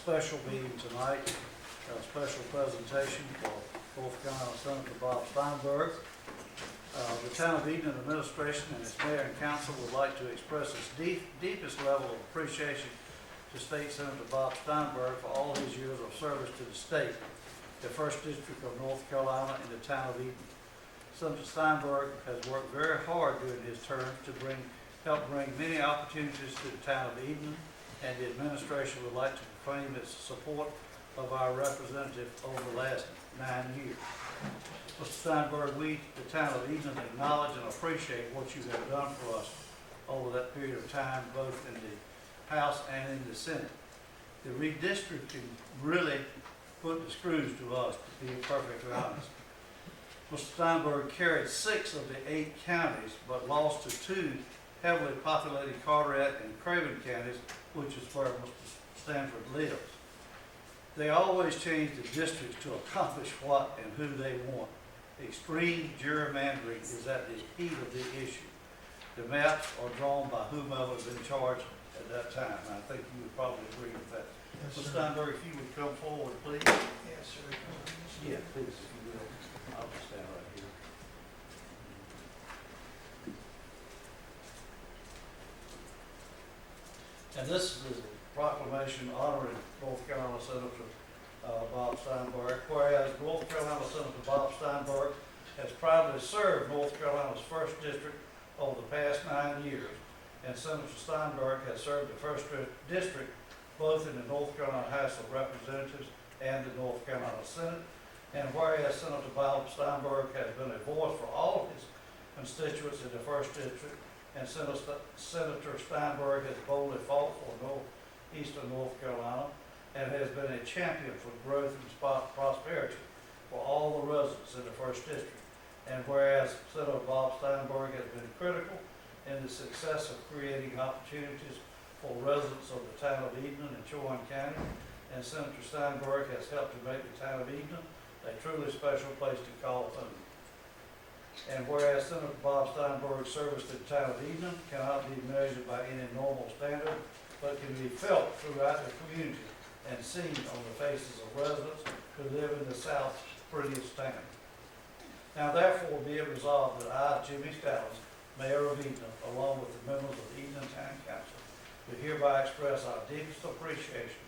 special meeting tonight, a special presentation for North Carolina Senator Bob Steinberg. The town of Edenton administration and its mayor and council would like to express its deepest level of appreciation to State Senator Bob Steinberg for all his years of service to the state, the first district of North Carolina, in the town of Edenton. Senator Steinberg has worked very hard during his term to help bring many opportunities to the town of Edenton, and the administration would like to proclaim its support of our representative over the last 9 years. Mr. Steinberg, we, the town of Edenton, acknowledge and appreciate what you have done for us over that period of time, both in the House and in the Senate. The redistricting really put the screws to us, to be perfectly honest. Mr. Steinberg carried 6 of the 8 counties, but lost to 2 heavily populated Carteret and Craven counties, which is where Mr. Stanford lives. They always change the districts to accomplish what and who they want. Extreme gerrymandering is at the heat of the issue. The maps are drawn by whomever is in charge at that time. And I think you would probably agree with that. Yes, Mr. sir. Steinberg, if you would come forward, please. Yes, sir. Yeah, please, if you will. I'll just stand right here. And this is a proclamation honoring North Carolina Senator Bob Steinberg. Whereas North Carolina Senator Bob Steinberg has proudly served North Carolina's first district over the past 9 years, and Senator Steinberg has served the first district both in the North Carolina House of Representatives and the North Carolina Senate. And whereas Senator Bob Steinberg has been a voice for all of his constituents in the first district, and Senator Steinberg has boldly fought for Eastern North Carolina and has been a champion for growth and prosperity for all the residents in the first district. And whereas Senator Bob Steinberg has been critical in the success of creating opportunities for residents of the town of Edenton and Chowan County, and Senator Steinberg has helped to make the town of Edenton a truly special place to call home. And whereas Senator Bob Steinberg's service to the town of Edenton cannot be measured by any normal standard, but can be felt throughout the community and seen on the faces of residents who live in the South's prettiest town. Now therefore be it resolved that I, Jimmy Stallings, Mayor of Edenton, along with the members of the Edenton Town Council, do hereby express our deepest appreciation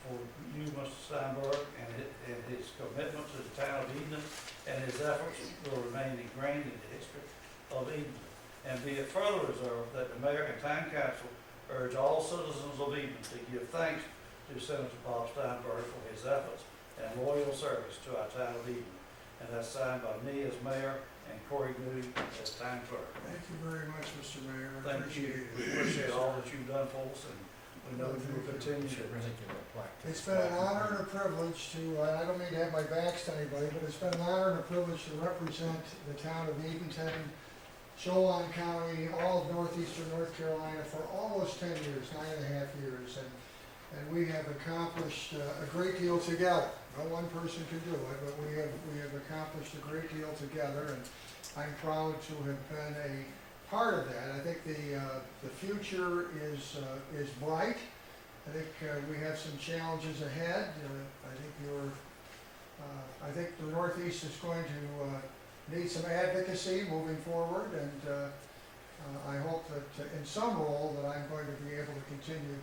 for you, Mr. Steinberg, and his commitment to the town of Edenton, and his efforts will remain ingrained in the history of Edenton. And be it further reserved that the Mayor and Town Council urge all citizens of Edenton to give thanks to Senator Bob Steinberg for his efforts and loyal service to our town of Edenton. And that's signed by me as Mayor and Corey Goody as Town Clerk. Thank you very much, Mr. Mayor. I Thank you. appreciate We it. appreciate all that you've done for us, and we know you will continue to. It's been an honor and a privilege to, I don't mean to have my backs to anybody, but it's been an honor and a privilege to represent the town of Edenton, Chowan County, all of northeastern North Carolina for almost 10 years, 9.5 years. And we have accomplished a great deal together. No one person can do it, but we have accomplished a great deal together, and I'm proud to have been a part of that. I think the future is bright. I think we have some challenges ahead. I think the Northeast is going to need some advocacy moving forward, and I hope that in some role that I'm going to be able to continue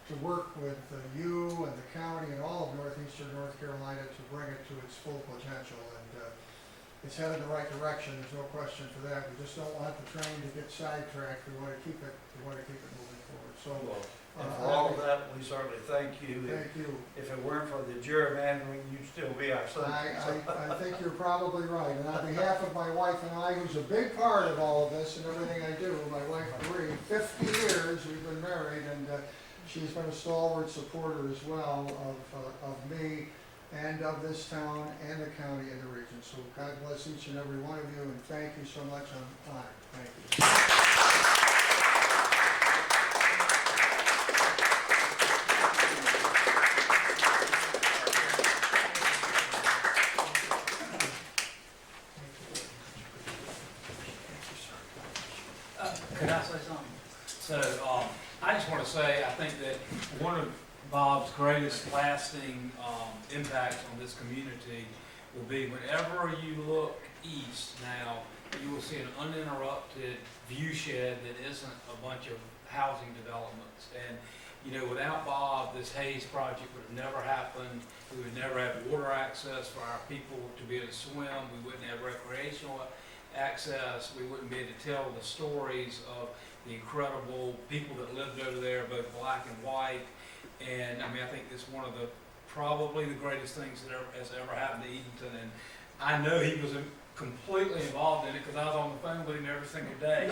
to work with you and the county and all of northeastern North Carolina to bring it to its full potential. And it's headed in the right direction. There's no question for that. We just don't want the train to get sidetracked. We want to keep it. We want to keep it moving forward. So, And for all of that, we certainly thank you. thank you. If it weren't for the gerrymandering, you'd still be our senator. I think you're probably right. And on behalf of my wife and I, who's a big part of all of this and everything I do, my wife Marie, 50 years we've been married, and she's been a stalwart supporter as well of me and of this town and the county and the region. So God bless each and every one of you, and thank you so much. I'm honored. Thank you. Could I say something? So, I just want to say, I think that one of Bob's greatest lasting impact on this community will be whenever you look east now, you will see an uninterrupted view shed that isn't a bunch of housing developments. And, you know, without Bob, this Hayes project would have never happened. We would never have water access for our people to be able to swim. We wouldn't have recreational access. We wouldn't be able to tell the stories of the incredible people that lived over there, both black and white. And I mean, I think it's one of the, probably the greatest things that has ever happened to Edenton. And I know he was completely involved in it because I was on the phone with him every single day.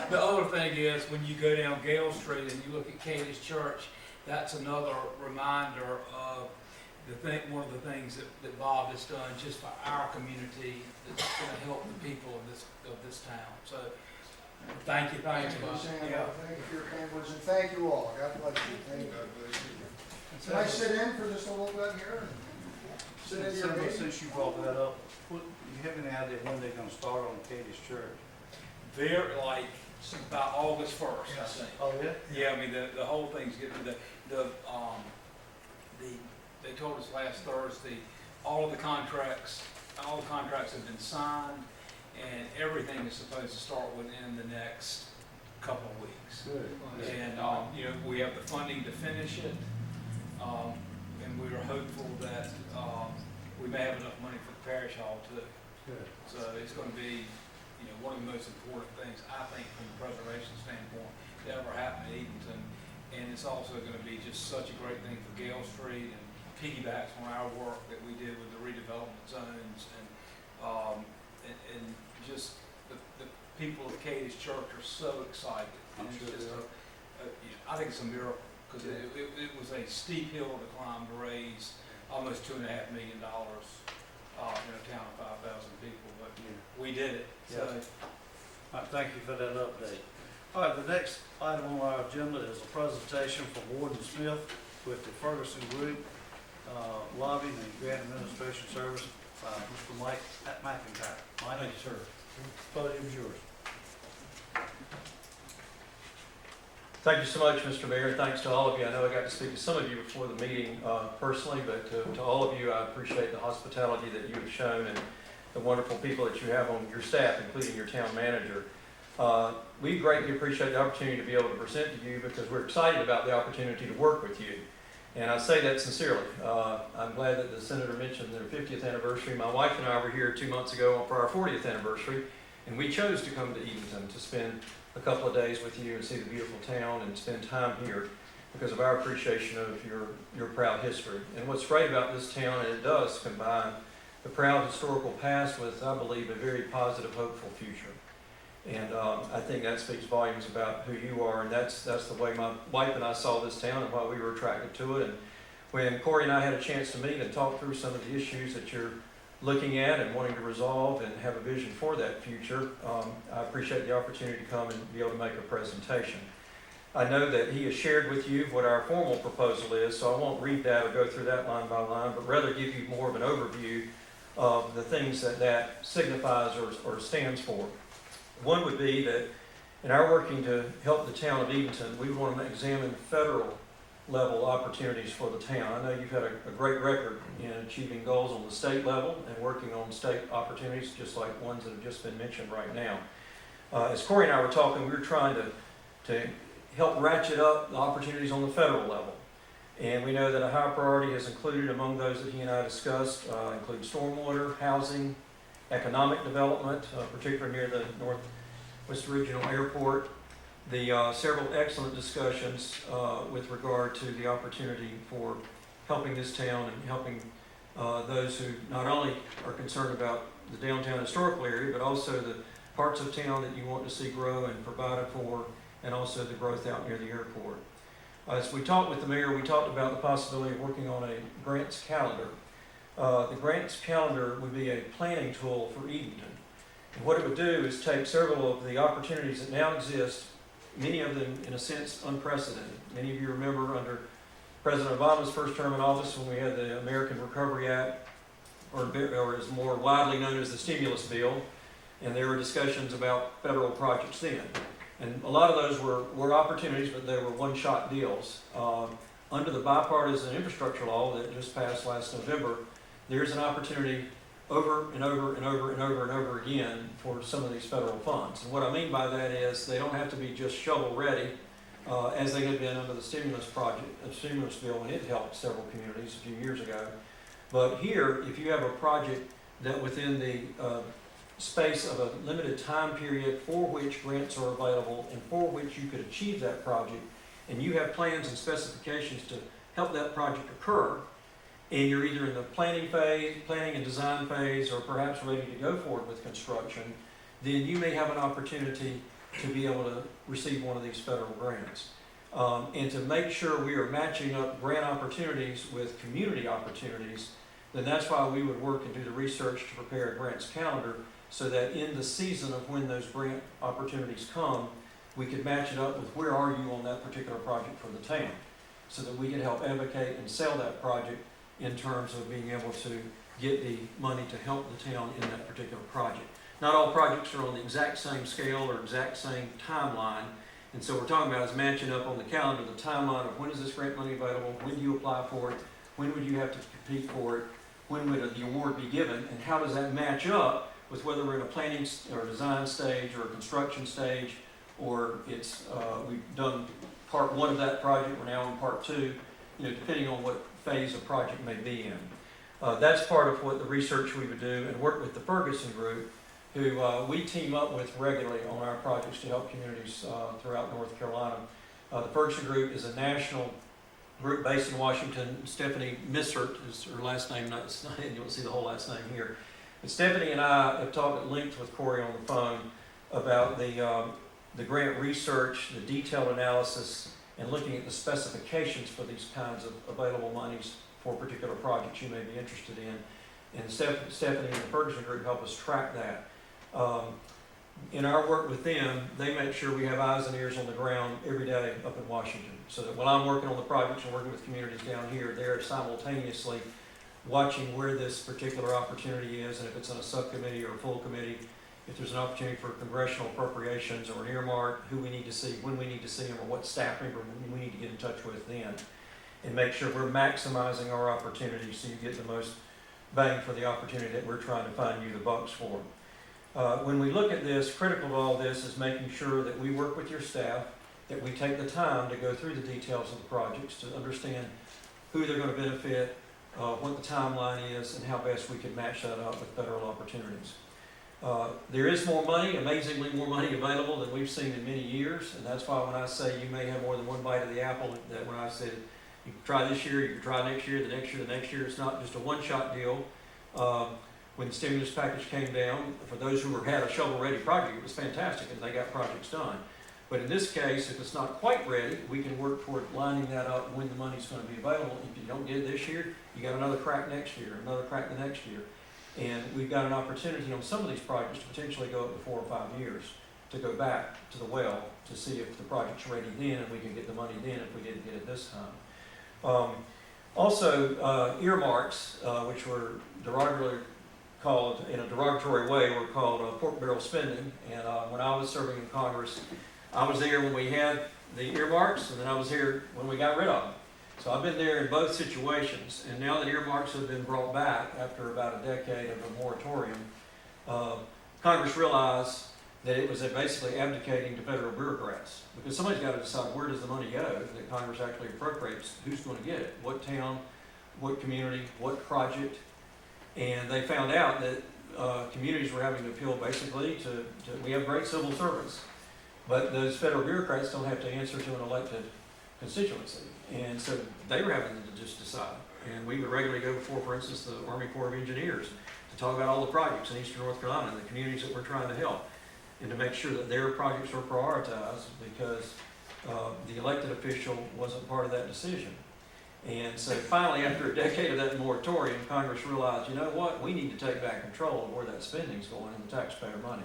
The other thing is, when you go down Gale Street and you look at Cadiz Church, that's another reminder of one of the things that Bob has done just for our community that's going to help the people of this town. So thank you, Bob. Thank you, Sam. Thank you for your kind words, and thank you all. God bless you. Thank you. Can I sit in for just a little bit here? Sit in your meeting? Since you brought that up, you have any idea when they're gonna start on Cadiz Church? Very, like, about August 1st, I think. Oh, yeah? Yeah, I mean, the whole thing's getting, they told us last Thursday, all the contracts have been signed, and everything is supposed to start within the next couple of weeks. Good. And, you know, we have the funding to finish it, and we are hopeful that, we may have enough money for the parish hall too. Good. So it's gonna be, you know, one of the most important things, I think, from a preservation standpoint, that ever happened to Edenton. And it's also gonna be just such a great thing for Gale Street, and piggybacks on our work that we did with the redevelopment zones, and just the people of Cadiz Church are so excited. I'm And sure it's just they are. you know, I think it's a miracle, because it was a steep hill to climb to raise almost $2.5 million in a town of 5,000 people, but we did it. So, All right, thank you for that update. All right, the next item on our agenda is a presentation from Warden Smith with the Ferguson Group, Lobbying and Grant Administration Service, Mr. Mike McIntyre. Mike? Thank you, sir. Podium's yours. Thank you so much, Mr. Mayor. Thanks to all of you. I know I got to speak to some of you before the meeting personally, but to all of you, I appreciate the hospitality that you have shown and the wonderful people that you have on your staff, including your town manager. We greatly appreciate the opportunity to be able to present to you because we're excited about the opportunity to work with you. And I say that sincerely. I'm glad that the Senator mentioned their 50th anniversary. My wife and I were here 2 months ago for our 40th anniversary, and we chose to come to Edenton to spend a couple of days with you and see the beautiful town and spend time here because of our appreciation of your proud history. And what's great about this town, and it does combine the proud historical past with, I believe, a very positive, hopeful future. And I think that speaks volumes about who you are, and that's the way my wife and I saw this town and why we were attracted to it. And when Corey and I had a chance to meet and talk through some of the issues that you're looking at and wanting to resolve and have a vision for that future, I appreciate the opportunity to come and be able to make a presentation. I know that he has shared with you what our formal proposal is, so I won't read that or go through that line by line, but rather give you more of an overview of the things that signifies or stands for. One would be that in our working to help the town of Edenton, we want to examine federal level opportunities for the town. I know you've had a great record in achieving goals on the state level and working on state opportunities, just like ones that have just been mentioned right now. As Corey and I were talking, we were trying to help ratchet up the opportunities on the federal level. And we know that a high priority is included among those that he and I discussed, include stormwater, housing, economic development, particularly near the Northwest Regional Airport, the several excellent discussions with regard to the opportunity for helping this town and helping those who not only are concerned about the downtown historical area, but also the parts of town that you want to see grow and provided for, and also the growth out near the airport. As we talked with the mayor, we talked about the possibility of working on a grants calendar. The grants calendar would be a planning tool for Edenton. And what it would do is take several of the opportunities that now exist, many of them in a sense unprecedented. Many of you remember under President Obama's first term in office when we had the American Recovery Act, or is more widely known as the stimulus bill, and there were discussions about federal projects then. And a lot of those were opportunities, but they were one-shot deals. Under the bipartisan infrastructure law that just passed last November, there's an opportunity over and over and over and over and over again for some of these federal funds. And what I mean by that is they don't have to be just shovel-ready, as they had been under the stimulus bill, and it helped several communities a few years ago. But here, if you have a project that within the space of a limited time period for which grants are available and for which you could achieve that project, and you have plans and specifications to help that project occur, and you're either in the planning and design phase, or perhaps ready to go forward with construction, then you may have an opportunity to be able to receive one of these federal grants. And to make sure we are matching up grant opportunities with community opportunities, then that's why we would work and do the research to prepare a grants calendar, so that in the season of when those grant opportunities come, we could match it up with where are you on that particular project for the town, so that we can help advocate and sell that project in terms of being able to get the money to help the town in that particular project. Not all projects are on the exact same scale or exact same timeline, and so we're talking about is matching up on the calendar the timeline of when is this grant money available, when do you apply for it, when would you have to compete for it, when would the award be given, and how does that match up with whether we're in a planning or design stage or a construction stage, or it's we've done part one of that project, we're now in part two, depending on what phase a project may be in. That's part of what the research we would do, and work with the Ferguson group, who we team up with regularly on our projects to help communities throughout North Carolina. The Ferguson group is a national group based in Washington. Stephanie Missert is her last name, and you'll see the whole last name here. But Stephanie and I have talked at length with Corey on the phone about the grant research, the detailed analysis, and looking at the specifications for these kinds of available monies for particular projects you may be interested in. And Stephanie and the Ferguson group help us track that. In our work with them, they make sure we have eyes and ears on the ground every day up in Washington, so that when I'm working on the projects and working with communities down here, they're simultaneously watching where this particular opportunity is, and if it's on a subcommittee or a full committee, if there's an opportunity for congressional appropriations or an earmark, who we need to see, when we need to see them, or what staff member we need to get in touch with then, and make sure we're maximizing our opportunities so you get the most bang for the opportunity that we're trying to find you the bucks for. When we look at this, critical to all this is making sure that we work with your staff, that we take the time to go through the details of the projects, to understand who they're going to benefit, what the timeline is, and how best we can match that up with federal opportunities. There is more money, amazingly more money available than we've seen in many years, and that's why when I say you may have more than one bite of the apple, that when I said you can try this year, you can try next year, the next year, it's not just a one-shot deal. When the stimulus package came down, for those who had a shovel-ready project, it was fantastic, and they got projects done. But in this case, if it's not quite ready, we can work toward lining that up when the money's going to be available. If you don't get it this year, you got another crack next year, another crack the next year. And we've got an opportunity on some of these projects to potentially go up to 4 or 5 years to go back to the well to see if the project's ready then, and we can get the money then if we didn't get it this time. Also, earmarks, which were derogatorily called, in a derogatory way, were called pork barrel spending. And when I was serving in Congress, I was there when we had the earmarks, and then I was here when we got rid of them. So I've been there in both situations, and now that earmarks have been brought back after about a decade of a moratorium, Congress realized that it was basically abdicating to federal bureaucrats, because somebody's got to decide where does the money go that Congress actually appropriates, who's going to get it, what town, what community, what project. And they found out that communities were having to appeal basically to we have great civil servants, but those federal bureaucrats don't have to answer to an elected constituency. And so they were having to just decide. And we would regularly go before, for instance, the Army Corps of Engineers to talk about all the projects in eastern North Carolina and the communities that we're trying to help, and to make sure that their projects were prioritized, because the elected official wasn't part of that decision. And so finally, after a decade of that moratorium, Congress realized, you know what, we need to take back control of where that spending's going and the taxpayer money.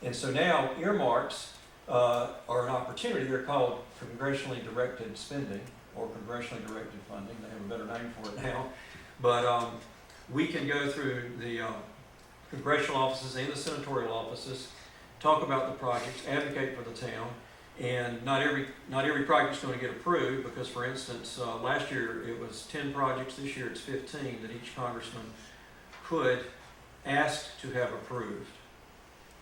And so now earmarks are an opportunity. They're called congressionally directed spending or congressionally directed funding. They have a better name for it now. But we can go through the congressional offices and the senatorial offices talk about the projects, advocate for the town. And not every project's going to get approved because, for instance, last year it was 10 projects. This year it's 15 that each congressman could ask to have approved.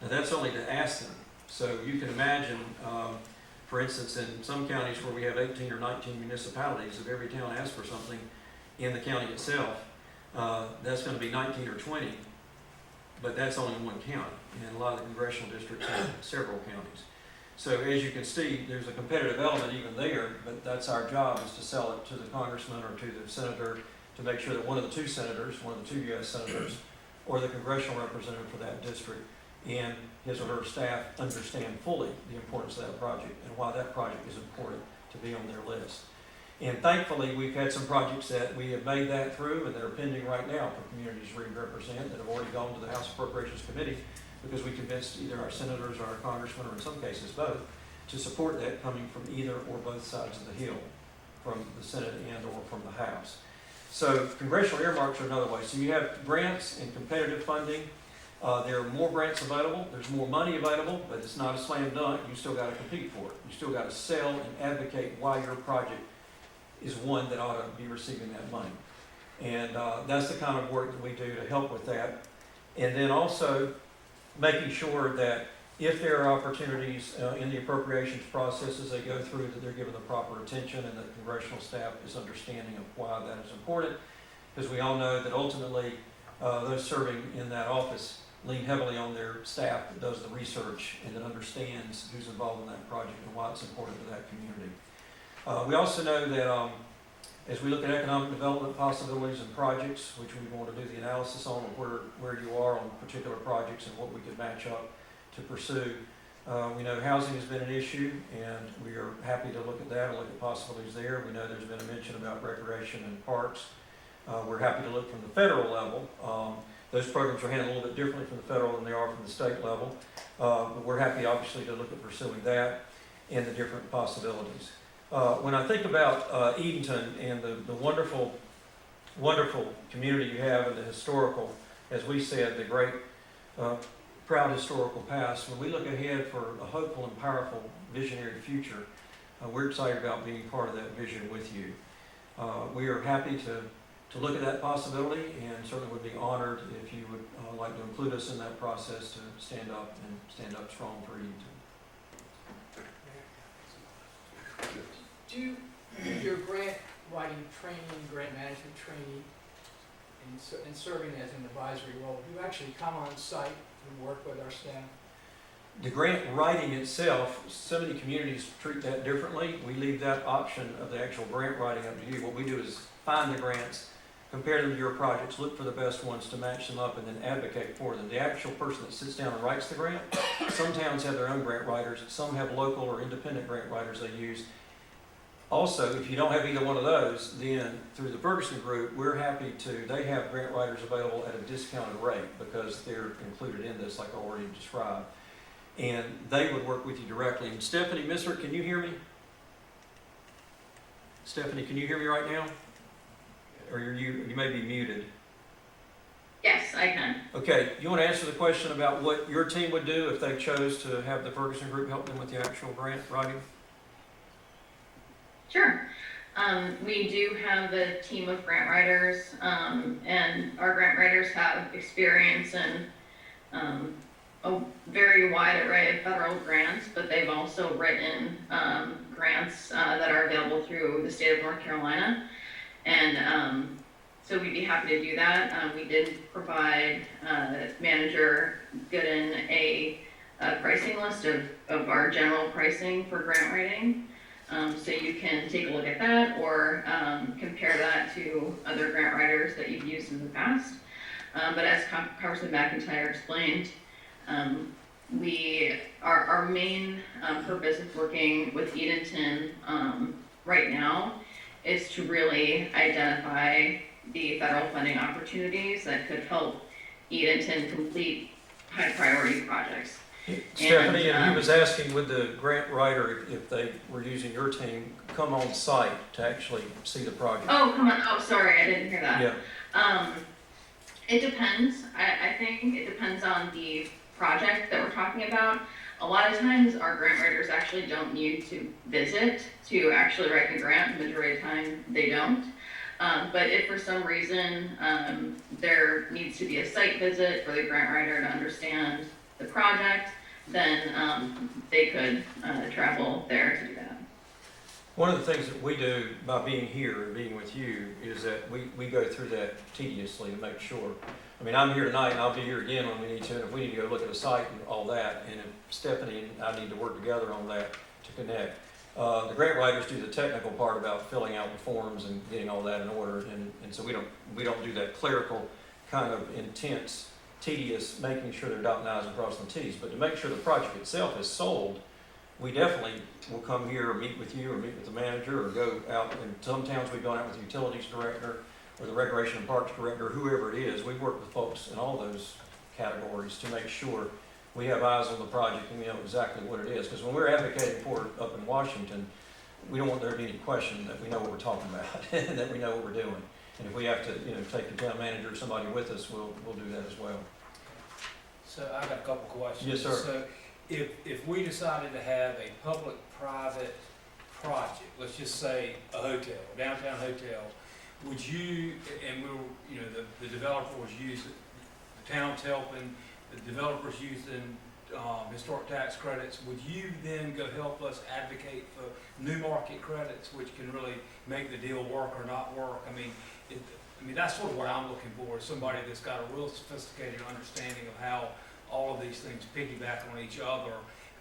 Now that's only to ask them. So you can imagine, for instance, in some counties where we have 18 or 19 municipalities, if every town asks for something in the county itself, that's going to be 19 or 20. But that's only in one county. And a lot of the congressional districts have several counties. So as you can see, there's a competitive element even there, but that's our job, is to sell it to the congressman or to the senator to make sure that one of the two senators, one of the two U.S. senators, or the congressional representative for that district and his or her staff understand fully the importance of that project and why that project is important to be on their list. And thankfully, we've had some projects that we have made that through and that are pending right now for communities we represent that have already gone to the House Appropriations Committee, because we convinced either our senators or our congressmen, or in some cases both, to support that coming from either or both sides of the hill, from the Senate and or from the House. So congressional earmarks are another way. So you have grants and competitive funding. There are more grants available. There's more money available, but it's not a slam dunk. You still got to compete for it. You still got to sell and advocate why your project is one that ought to be receiving that money. And that's the kind of work that we do to help with that. And then also making sure that if there are opportunities in the appropriations process as they go through, that they're given the proper attention and that congressional staff is understanding of why that is important. Because we all know that ultimately those serving in that office lean heavily on their staff that does the research and that understands who's involved in that project and why it's important to that community. We also know that as we look at economic development possibilities and projects, which we want to do the analysis on where you are on particular projects and what we could match up to pursue. We know housing has been an issue, and we are happy to look at that and look at possibilities there. We know there's been a mention about recreation and parks. We're happy to look from the federal level. Those programs are handled a little bit differently from the federal than they are from the state level. But we're happy, obviously, to look at pursuing that and the different possibilities. When I think about Edenton and the wonderful, wonderful community you have and the historical, as we said, the great, proud historical past, when we look ahead for a hopeful and powerful visionary future, we're excited about being part of that vision with you. We are happy to look at that possibility and certainly would be honored if you would like to include us in that process to stand up strong for Edenton. Do your grant writing training, grant management training, and serving as an advisory role, do you actually come on site and work with our staff? The grant writing itself, so many communities treat that differently. We leave that option of the actual grant writing up to you. What we do is find the grants, compare them to your projects, look for the best ones to match them up, and then advocate for them. The actual person that sits down and writes the grant, some towns have their own grant writers, some have local or independent grant writers they use. Also, if you don't have either one of those, then through the Ferguson Group, we're happy they have grant writers available at a discounted rate because they're included in this, like I already described. And they would work with you directly. And Stephanie Misser, can you hear me? Stephanie, can you hear me right now? Or you may be muted. Yes, I can. Okay, you want to answer the question about what your team would do if they chose to have the Ferguson Group help them with the actual grant writing? Sure. We do have a team of grant writers, and our grant writers have experience in a very wide array of federal grants, but they've also written grants that are available through the state of North Carolina. And so we'd be happy to do that. We did provide Manager Gooden a pricing list of our general pricing for grant writing. So you can take a look at that or compare that to other grant writers that you've used in the past. But as Congressman McIntyre explained, our main purpose of working with Edenton right now is to really identify the federal funding opportunities that could help Edenton complete high priority projects. Stephanie, and he was asking, would the grant writer, if they were using your team, come on site to actually see the project? Oh, come on. Oh, sorry, I didn't hear that. Yeah. It depends. I think it depends on the project that we're talking about, a lot of times our grant writers actually don't need to visit to actually write the grant. The majority of the time they don't. But if for some reason there needs to be a site visit for the grant writer to understand the project, then they could travel there to do that. One of the things that we do by being here and being with you is that we go through that tediously to make sure. I mean, I'm here tonight and I'll be here again when we need to, and if we need to go look at a site and all that, and if Stephanie and I need to work together on that to connect. The grant writers do the technical part about filling out the forms and getting all that in order, and so we don't do that clerical kind of intense, tedious, making sure they're dotting I's and crossing T's. But to make sure the project itself is sold, we definitely will come here or meet with you or meet with the manager or go out. In some towns we've gone out with the utilities director or the recreation and parks director, whoever it is. We work with folks in all those categories to make sure we have eyes on the project and we know exactly what it is. Because when we're advocating for it up in Washington, we don't want there to be any question that we know what we're talking about and that we know what we're doing. And if we have to, take the town manager or somebody with us, we'll do that as well. So I got a couple questions. Yes, sir. So if we decided to have a public-private project, let's just say a hotel, a downtown hotel, would you, and the developer was using, the town's helping, the developer's using historic tax credits, would you then go help us advocate for new market credits, which can really make the deal work or not work? I mean, that's sort of what I'm looking for, is somebody that's got a real sophisticated understanding of how all of these things piggyback on each other,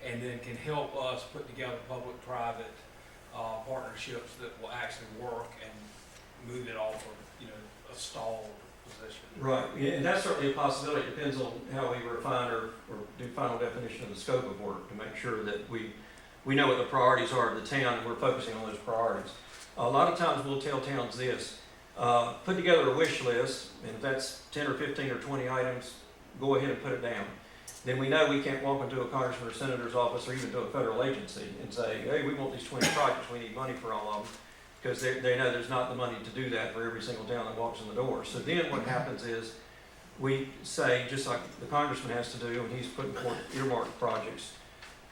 and then can help us put together public-private partnerships that will actually work and move it off of, a stalled position. Right, yeah, and that's certainly a possibility. It depends on how we refine or do final definition of the scope of work to make sure that we know what the priorities are of the town and we're focusing on those priorities. A lot of times we'll tell towns this, put together a wish list, and if that's 10 or 15 or 20 items, go ahead and put it down. Then we know we can't walk into a congressman or senator's office or even to a federal agency and say, hey, we want these 20 projects, we need money for all of them. Because they know there's not the money to do that for every single town that walks in the door. So then what happens is we say, just like the congressman has to do when he's putting forth earmarked projects,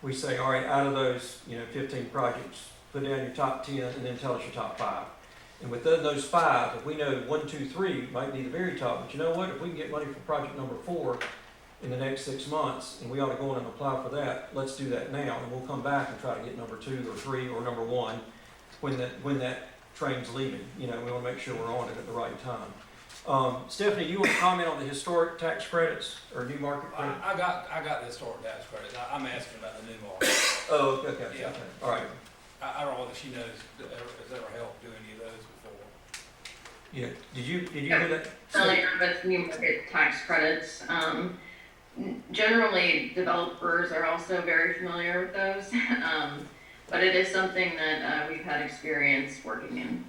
we say, all right, out of those 15 projects, put down your top 10 and then tell us your top 5. And within those 5, if we know 1, 2, 3 might be the very top, but you know what? If we can get money for project number 4 in the next 6 months, and we ought to go in and apply for that, let's do that now, and we'll come back and try to get number 2 or 3 or number 1 when that train's leaving. We want to make sure we're on it at the right time. Stephanie, you want to comment on the historic tax credits or new market credits? I got the historic tax credits. I'm asking about the new market. Oh, okay, Yeah. okay, all right. I don't know whether she knows, has ever helped do any of those before. Yeah, did you hear that? Familiar with new market tax credits. Generally, developers are also very familiar with those, but it is something that we've had experience working in.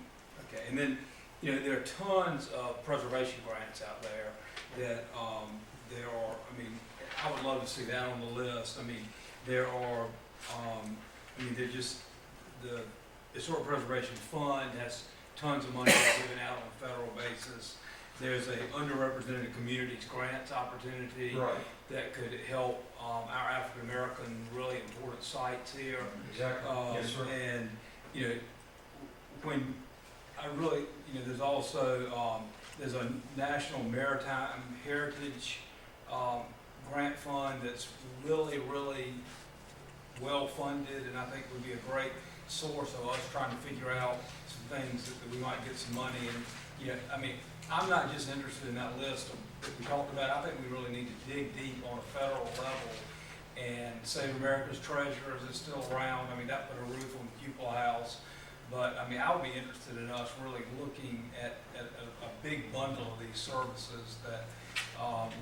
Okay, and then, there are tons of preservation grants out there that, I would love to see that on the list. There are, they're just, the Historic Preservation Fund has tons of money given out on a federal basis. There's a underrepresented communities grants opportunity Right, that could help our African American really important sites here. exactly, yes, sir. And, when I really, there's also, there's a National Maritime Heritage grant fund that's really, really well funded, and I think would be a great source of us trying to figure out some things that we might get some money. And, I'm not just interested in that list that we talked about. I think we really need to dig deep on a federal level. And Save America's Treasures is still around. That put a roof on the Cupola House. But, I would be interested in us really looking at a big bundle of these services that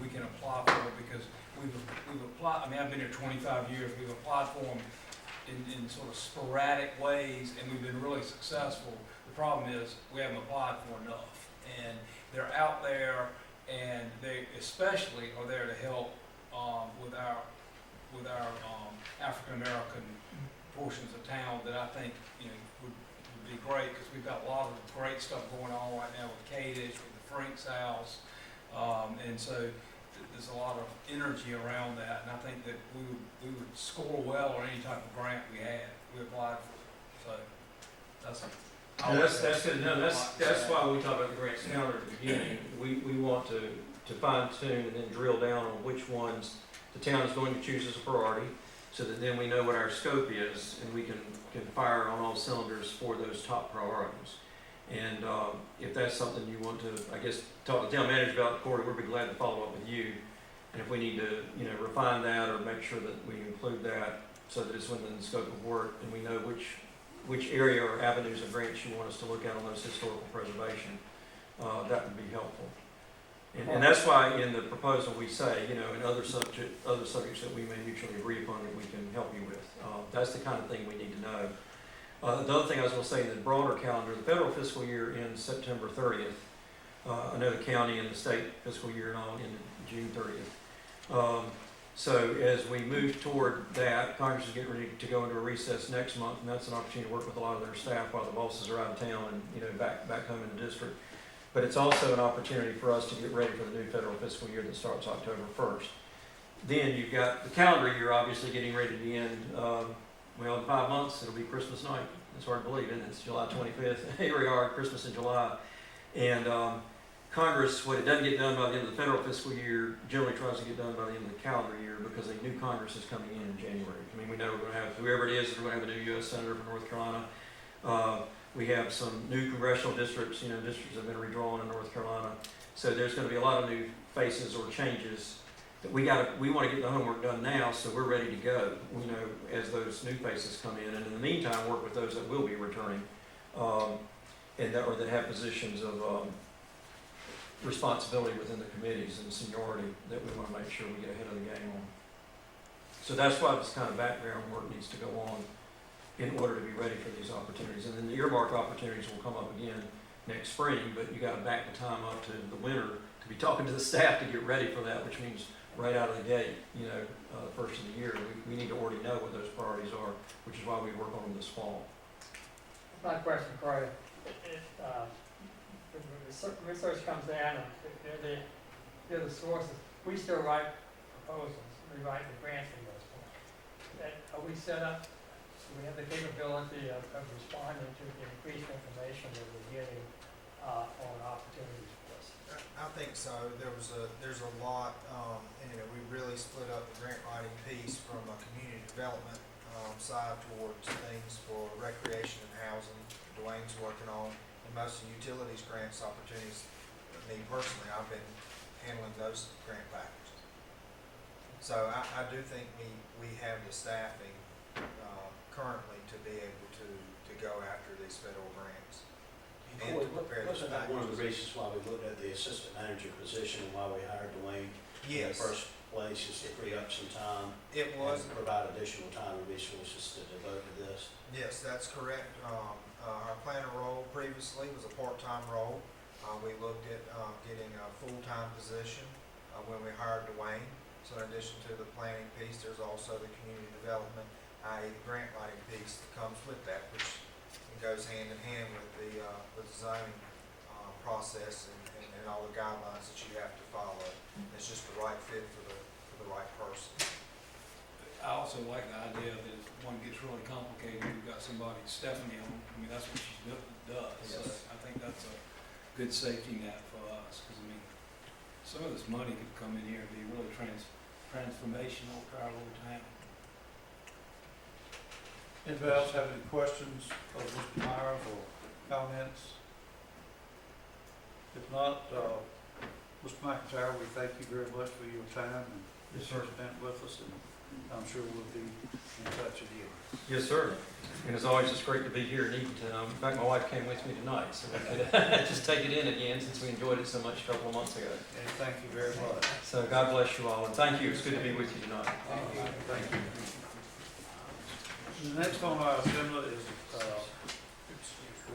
we can apply for, because we've applied, I've been here 25 years, we've applied for them in sort of sporadic ways, and we've been really successful. The problem is we haven't applied for enough. And they're out there, and they especially are there to help with our African American portions of town that I think would be great, because we've got a lot of great stuff going on right now with Kadish, with the Frank's house, and so there's a lot of energy around that, and I think that we would score well on any type of grant we applied for, so that's. That's good. No, that's why we talk about the grants calendar at the beginning. We want to fine tune and then drill down on which ones the town is going to choose as a priority, so that then we know what our scope is and we can fire on all cylinders for those top priorities. And if that's something you want to, I guess, talk to the town manager about, Corey, we'd be glad to follow up with you. And if we need to, refine that or make sure that we include that so that it's within the scope of work and we know which area or avenues of grants you want us to look at on those historical preservation, that would be helpful. And that's why in the proposal we say, in other subjects that we may mutually agree upon that we can help you with. That's the kind of thing we need to know. The other thing I was going to say in the broader calendar, the federal fiscal year ends September 30th. I know the county and the state fiscal year and all end June 30th. So as we move toward that, Congress is getting ready to go into a recess next month, and that's an opportunity to work with a lot of their staff while the bosses are out of town and back home in the district. But it's also an opportunity for us to get ready for the new federal fiscal year that starts October 1st. Then you've got the calendar year obviously getting ready to end. In 5 months it'll be Christmas night. It's hard to believe, isn't it? It's July 25th. Here we are, Christmas in July. And Congress, what it doesn't get done by the end of the federal fiscal year, generally tries to get done by the end of the calendar year because a new Congress is coming in January. I mean, we know we're going to have, whoever it is, we're going to have a new U.S. Senator from North Carolina. We have some new congressional districts, districts have been redrawn in North Carolina. So there's going to be a lot of new faces or changes that we want to get the homework done now so we're ready to go, as those new faces come in. And in the meantime, work with those that will be returning or that have positions of responsibility within the committees and seniority that we want to make sure we get ahead of the game on. So that's why this kind of background work needs to go on in order to be ready for these opportunities. And then the earmark opportunities will come up again next spring, but you got to back the time up to the winter to be talking to the staff to get ready for that, which means right out of the gate, first of the year, we need to already know what those priorities are, which is why we work on them this fall. My question, Corey, research comes in, and they're the sources. We still write proposals, we write the grants in those points. Are we set up, do we have the capability of responding to the increased information that we're getting on opportunities for us? I think so. There's a lot, we really split up the grant writing piece from a community development side towards things for recreation and housing. Dwayne's working on, and most of the utilities grants opportunities. Me personally, I've been handling those grant packages. So I do think we have the staffing currently to be able to go after these federal grants. And to prepare those Wasn't that one of the packages. reasons why we looked at the assistant manager position and why we hired Dwayne in the Yes, first place, is to free up some time it was. and provide additional time and resources to devote to this? Yes, that's correct. Our planner role previously was a part-time role. We looked at getting a full-time position when we hired Dwayne. So in addition to the planning piece, there's also the community development, i.e. the grant writing piece that comes with that, which goes hand in hand with the zoning process and all the guidelines that you have to follow. It's just the right fit for the right person. I also like the idea that if one gets really complicated, you've got somebody, Stephanie, that's what she does. So Yes. I think that's a good safety net for us, because some of this money could come in here and be really transformational for our little town. Anybody else have any questions of Mr. Myers or comments? If not, Mr. McIntyre, we thank you very much for your time and Yes, sir. spent with us, and I'm sure we'll be in touch again. Yes, sir. And as always, it's great to be here in Edenton. In fact, my wife came with me tonight, so we could just take it in again since we enjoyed it so much a couple of months ago. And thank you very much. So God bless you all, and thank you. It's good to be with you tonight. Thank you. The next on our agenda is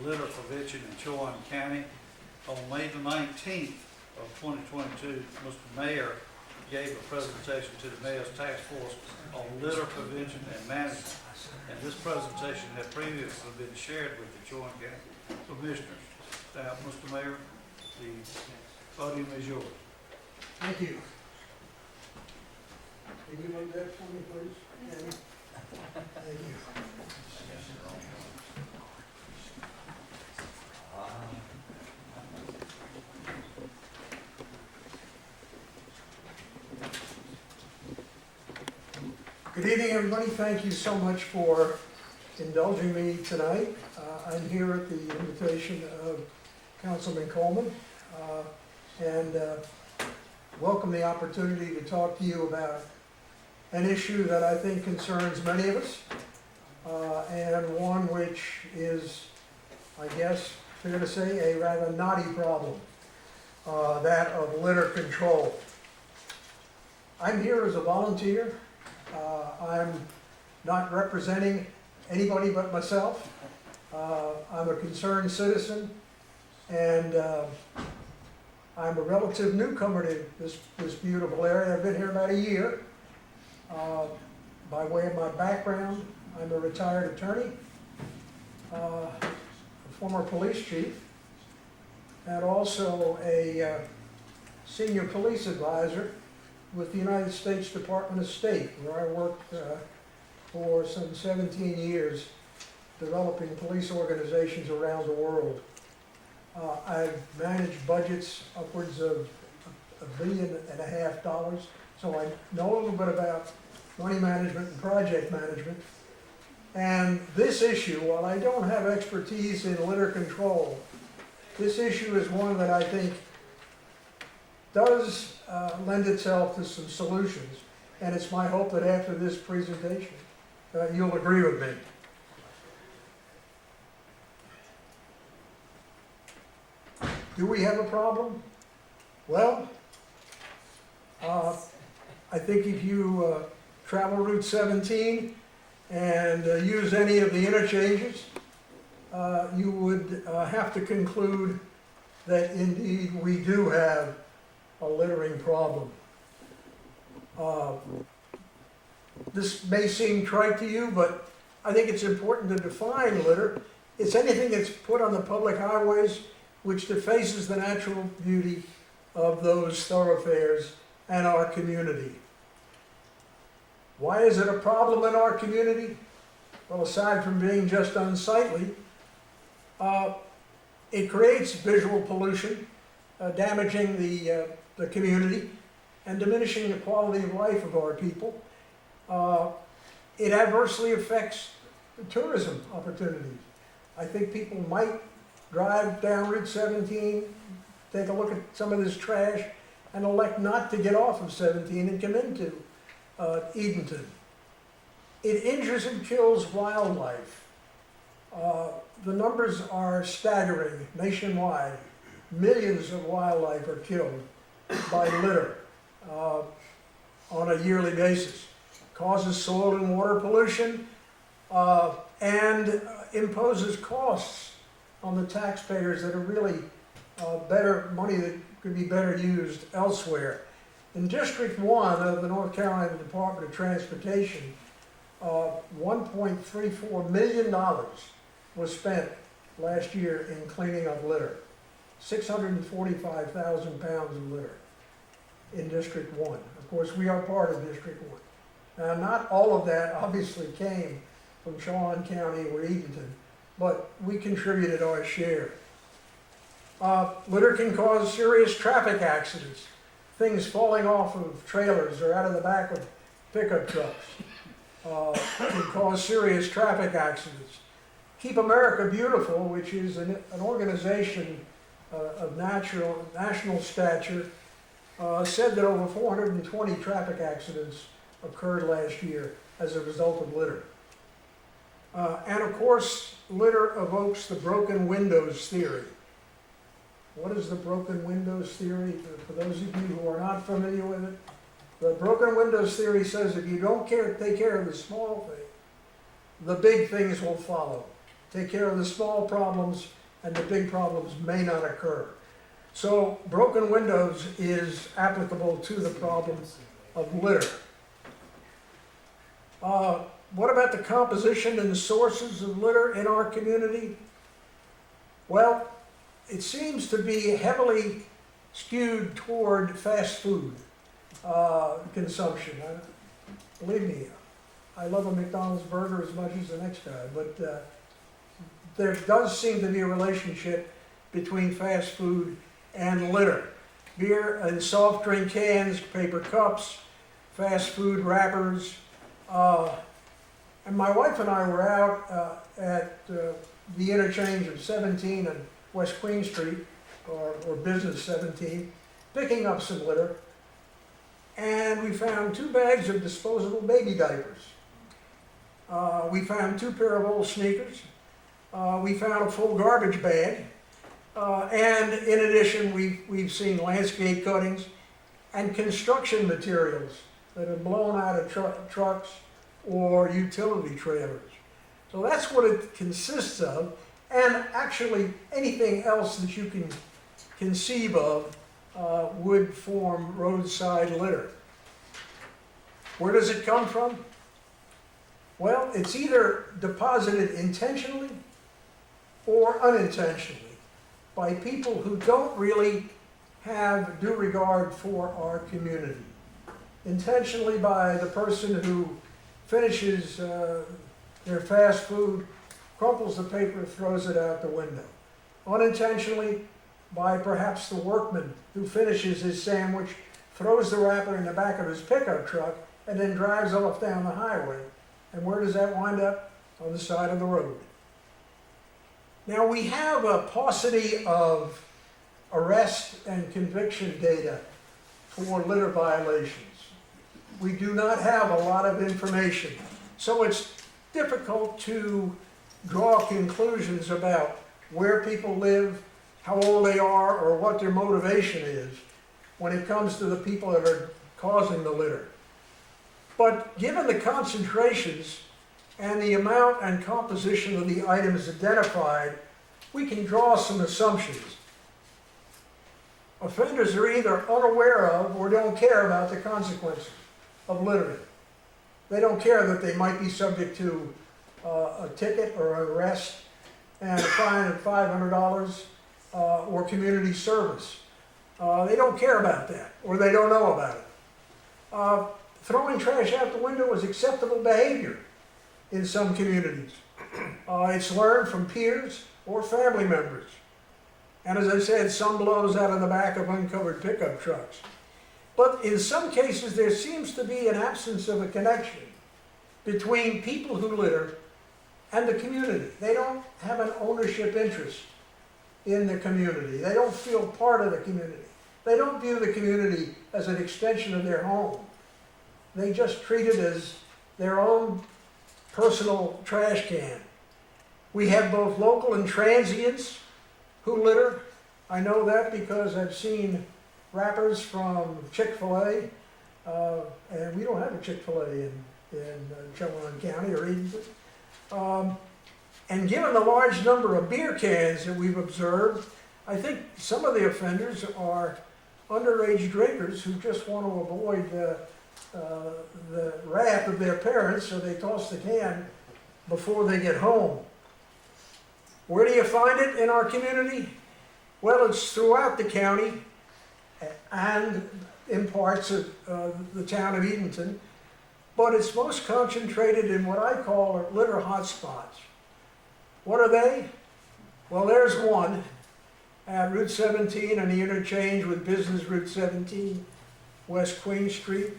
litter prevention in Chowan County. On May the 19th of 2022, Mr. Mayor gave a presentation to the Mayor's Task Force on litter prevention and management. And this presentation had previously been shared with the Chowan County Commissioners. Now, Mr. Mayor, the podium is yours. Thank you. Can you look that for me, please? Annie? Thank you. Good evening, everybody. Thank you so much for indulging me tonight. I'm here at the invitation of Councilman Coleman, and welcome the opportunity to talk to you about an issue that I think concerns many of us, and one which is, I guess, fair to say, a rather knotty problem, that of litter control. I'm here as a volunteer. I'm not representing anybody but myself. I'm a concerned citizen, and I'm a relative newcomer to this beautiful area. I've been here about a year. By way of my background, I'm a retired attorney, a former police chief, and also a senior police advisor with the United States Department of State, where I worked for some 17 years developing police organizations around the world. I've managed budgets upwards of $1.5 billion, so I know a little bit about money management and project management. And this issue, while I don't have expertise in litter control, this issue is one that I think does lend itself to some solutions. And it's my hope that after this presentation, you'll agree with me. Do we have a problem? Well, I think if you travel Route 17 and use any of the interchanges, you would have to conclude that indeed we do have a littering problem. This may seem trite to you, but I think it's important to define litter. It's anything that's put on the public highways which defaces the natural beauty of those thoroughfares and our community. Why is it a problem in our community? Well, aside from being just unsightly, it creates visual pollution, damaging the community and diminishing the quality of life of our people. It adversely affects the tourism opportunities. I think people might drive down Route 17, take a look at some of this trash, and elect not to get off of 17 and come into Edenton. It injures and kills wildlife. The numbers are staggering nationwide. Millions of wildlife are killed by litter on a yearly basis. Causes soil and water pollution and imposes costs on the taxpayers that are really better money that could be better used elsewhere. In District 1 of the North Carolina Department of Transportation, $1.34 million was spent last year in cleaning up litter. 645,000 pounds of litter in District 1. Of course, we are part of District 1. Now, not all of that obviously came from Shawan County or Edenton, but we contributed our share. Litter can cause serious traffic accidents, things falling off of trailers or out of the back of pickup trucks. Can cause serious traffic accidents. Keep America Beautiful, which is an organization of national stature, said that over 420 traffic accidents occurred last year as a result of litter. And of course, litter evokes the broken windows theory. What is the broken windows theory? For those of you who are not familiar with it, the broken windows theory says if you don't take care of the small thing, the big things will follow. Take care of the small problems and the big problems may not occur. So broken windows is applicable to the problem of litter. What about the composition and the sources of litter in our community? Well, it seems to be heavily skewed toward fast food consumption. believe me, I love a McDonald's burger as much as the next guy, but there does seem to be a relationship between fast food and litter. Beer and soft drink cans, paper cups, fast food wrappers. And my wife and I were out at the interchange of 17 and West Queen Street, or Business 17, picking up some litter. And we found 2 bags of disposable baby diapers. We found 2 pair of old sneakers. We found a full garbage bag. And in addition, we've seen landscape cuttings and construction materials that are blown out of trucks or utility trailers. So that's what it consists of, and actually anything else that you can conceive of would form roadside litter. Where does it come from? Well, it's either deposited intentionally or unintentionally by people who don't really have due regard for our community. Intentionally by the person who finishes their fast food, crumples the paper, throws it out the window. Unintentionally by perhaps the workman who finishes his sandwich, throws the wrapper in the back of his pickup truck, and then drives off down the highway. And where does that wind up? On the side of the road. Now we have a paucity of arrest and conviction data for litter violations. We do not have a lot of information, so it's difficult to draw conclusions about where people live, how old they are, or what their motivation is when it comes to the people that are causing the litter. But given the concentrations and the amount and composition of the items identified, we can draw some assumptions. Offenders are either unaware of or don't care about the consequences of littering. They don't care that they might be subject to a ticket or an arrest and a fine of $500 or community service. They don't care about that, or they don't know about it. Throwing trash out the window is acceptable behavior in some communities. It's learned from peers or family members. And as I said, some blows out of the back of uncovered pickup trucks. But in some cases, there seems to be an absence of a connection between people who litter and the community. They don't have an ownership interest in the community. They don't feel part of the community. They don't view the community as an extension of their home. They just treat it as their own personal trash can. We have both local and transients who litter. I know that because I've seen wrappers from Chick-fil-A, and we don't have a Chick-fil-A in Cumberland County or Edenton. And given the large number of beer cans that we've observed, I think some of the offenders are underage drinkers who just want to avoid the wrath of their parents, so they toss the can before they get home. Where do you find it in our community? Well, it's throughout the county and in parts of the town of Edenton, but it's most concentrated in what I call litter hotspots. What are they? Well, there's one at Route 17 and the interchange with Business Route 17, West Queen Street.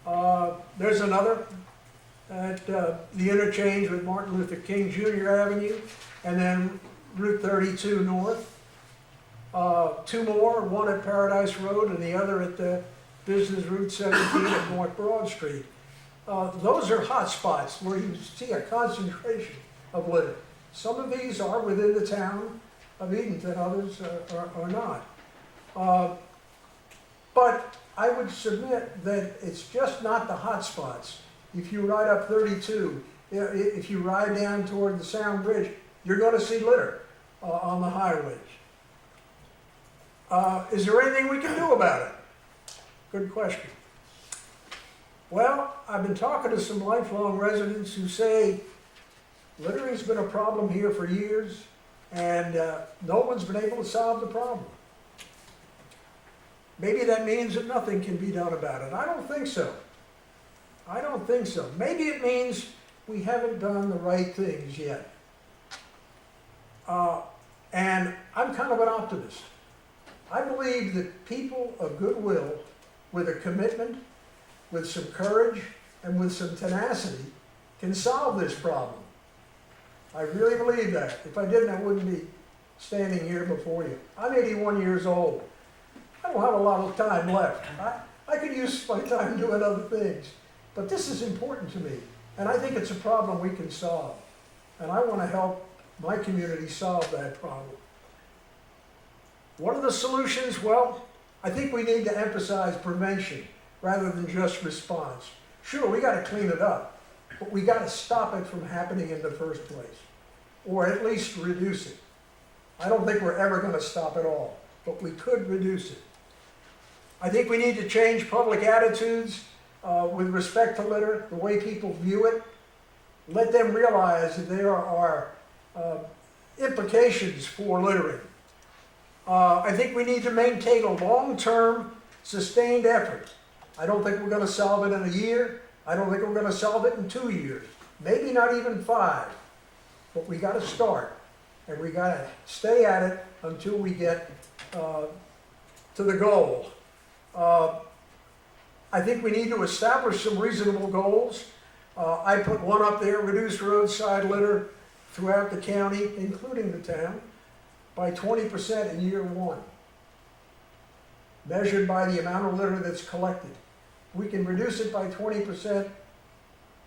There's another at the interchange with Martin Luther King Jr. Avenue, and then Route 32 North. 2 more, one at Paradise Road and the other at the Business Route 17 at North Broad Street. Those are hot spots where you see a concentration of litter. Some of these are within the town of Edenton, others are not. But I would submit that it's just not the hot spots. If you ride up 32, if you ride down toward the Sound Bridge, you're going to see litter on the highways. Is there anything we can do about it? Good question. Well, I've been talking to some lifelong residents who say littering's been a problem here for years, and no one's been able to solve the problem. Maybe that means that nothing can be done about it. I don't think so. I don't think so. Maybe it means we haven't done the right things yet. And I'm kind of an optimist. I believe that people of goodwill, with a commitment, with some courage, and with some tenacity, can solve this problem. I really believe that. If I didn't, I wouldn't be standing here before you. I'm 81 years old. I don't have a lot of time left. I could use my time doing other things. But this is important to me, and I think it's a problem we can solve. And I want to help my community solve that problem. What are the solutions? Well, I think we need to emphasize prevention rather than just response. Sure, we got to clean it up, but we got to stop it from happening in the first place, or at least reduce it. I don't think we're ever going to stop it all, but we could reduce it. I think we need to change public attitudes with respect to litter, the way people view it. Let them realize that there are implications for littering. I think we need to maintain a long-term, sustained effort. I don't think we're going to solve it in a year. I don't think we're going to solve it in 2 years. Maybe not even 5. But we got to start, and we got to stay at it until we get to the goal. I think we need to establish some reasonable goals. I put one up there: reduce roadside litter throughout the county, including the town, by 20% in year 1, measured by the amount of litter that's collected. We can reduce it by 20%.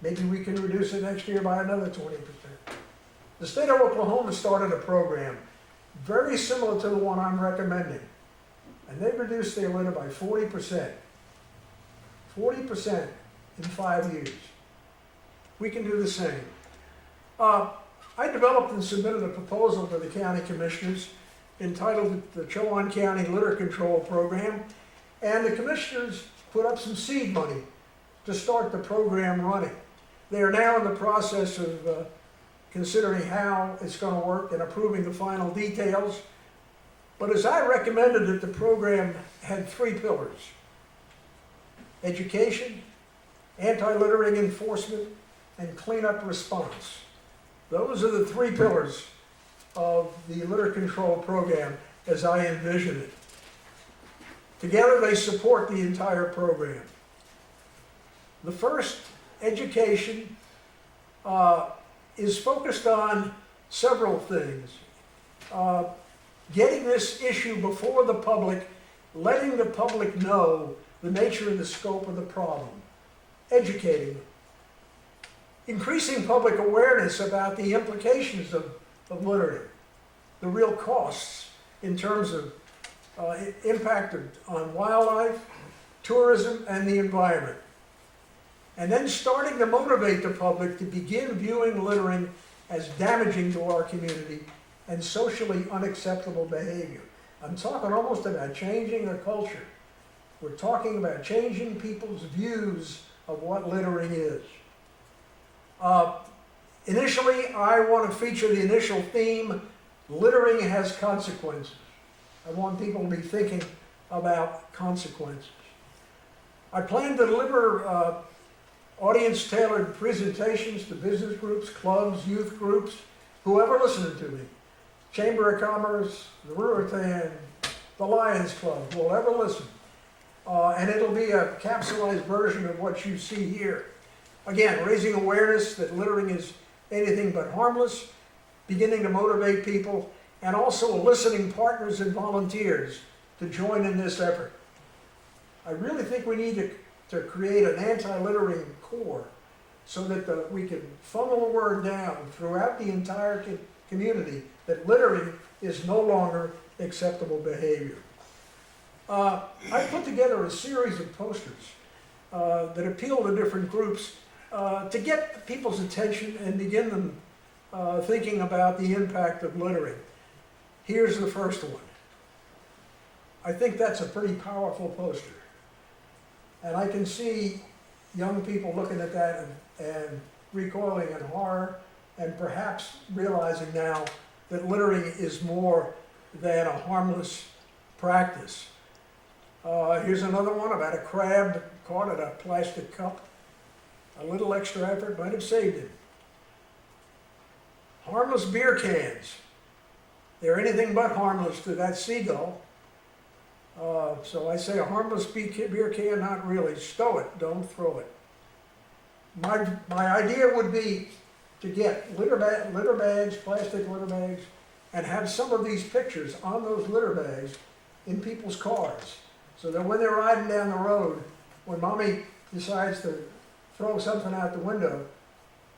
Maybe we can reduce it next year by another 20%. The state of Oklahoma started a program very similar to the one I'm recommending, and they reduced their litter by 40%. 40% in 5 years. We can do the same. I developed and submitted a proposal to the county commissioners entitled the Chowan County Litter Control Program, and the commissioners put up some seed money to start the program running. They are now in the process of considering how it's going to work and approving the final details. But as I recommended it, the program had 3 pillars: education, anti-littering enforcement, and cleanup response. Those are the 3 pillars of the litter control program as I envision it. Together they support the entire program. The first, education, is focused on several things. Getting this issue before the public, letting the public know the nature and the scope of the problem, educating them. Increasing public awareness about the implications of littering, the real costs in terms of impact on wildlife, tourism, and the environment. And then starting to motivate the public to begin viewing littering as damaging to our community and socially unacceptable behavior. I'm talking almost about changing a culture. We're talking about changing people's views of what littering is. Initially, I want to feature the initial theme: littering has consequences. I want people to be thinking about consequences. I plan to deliver audience-tailored presentations to business groups, clubs, youth groups, whoever listening to me. Chamber of Commerce, the Ruritan, the Lions Club, whoever listen. And it'll be a capsulized version of what you see here. Again, raising awareness that littering is anything but harmless, beginning to motivate people, and also eliciting partners and volunteers to join in this effort. I really think we need to create an anti-littering core so that we can funnel the word down throughout the entire community that littering is no longer acceptable behavior. I put together a series of posters that appeal to different groups to get people's attention and begin them thinking about the impact of littering. Here's the first one. I think that's a pretty powerful poster. And I can see young people looking at that and recoiling in horror, and perhaps realizing now that littering is more than a harmless practice. Here's another one about a crab caught in a plastic cup. A little extra effort might have saved him. Harmless beer cans. They're anything but harmless to that seagull. So I say a harmless beer can, not really. Stow it, don't throw it. My idea would be to get litter bags, plastic litter bags, and have some of these pictures on those litter bags in people's cars. So that when they're riding down the road, when mommy decides to throw something out the window,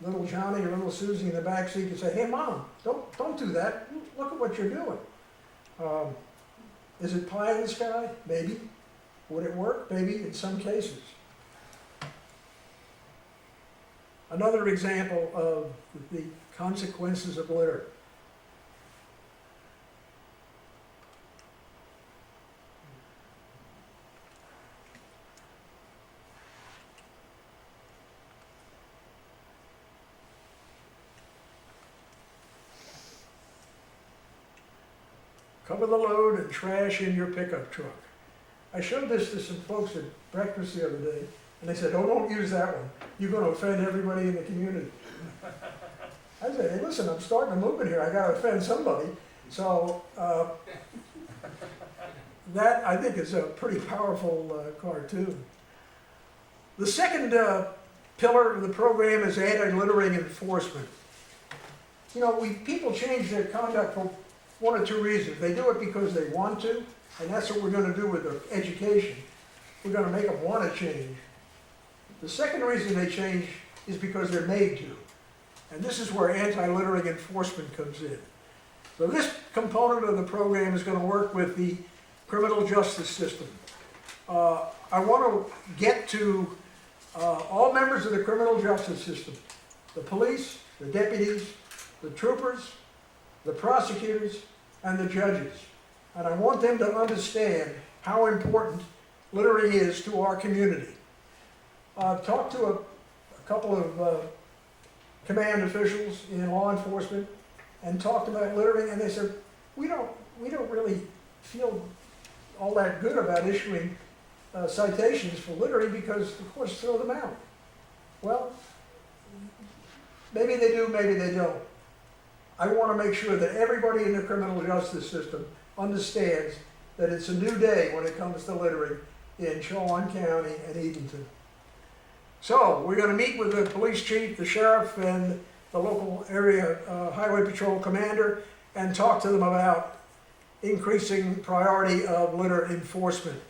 little Johnny or little Susie in the back seat can say, "Hey mom, don't do that. Look at what you're doing." Is it pie in the sky? Maybe. Would it work? Maybe in some cases. Another example of the consequences of litter. Cover the load and trash in your pickup truck. I showed this to some folks at breakfast the other day, and they said, "Oh, don't use that one. You're going to offend everybody in the community." I said, "Hey, listen, I'm starting a movement here. I got to offend somebody." So that, I think, is a pretty powerful cartoon. The second pillar of the program is anti-littering enforcement. You know, people change their conduct for one or two reasons. They do it because they want to, and that's what we're going to do with their education. We're going to make them want to change. The second reason they change is because they're made to. And this is where anti-littering enforcement comes in. So this component of the program is going to work with the criminal justice system. I want to get to all members of the criminal justice system, the police, the deputies, the troopers, the prosecutors, and the judges. And I want them to understand how important littering is to our community. I've talked to a couple of command officials in law enforcement and talked about littering, and they said, we don't really feel all that good about issuing citations for littering because the courts throw them out. Well, maybe they do, maybe they don't. I want to make sure that everybody in the criminal justice system understands that it's a new day when it comes to littering in Chowan County and Edenton. So we're going to meet with the police chief, the sheriff, and the local area highway patrol commander and talk to them about increasing priority of litter enforcement.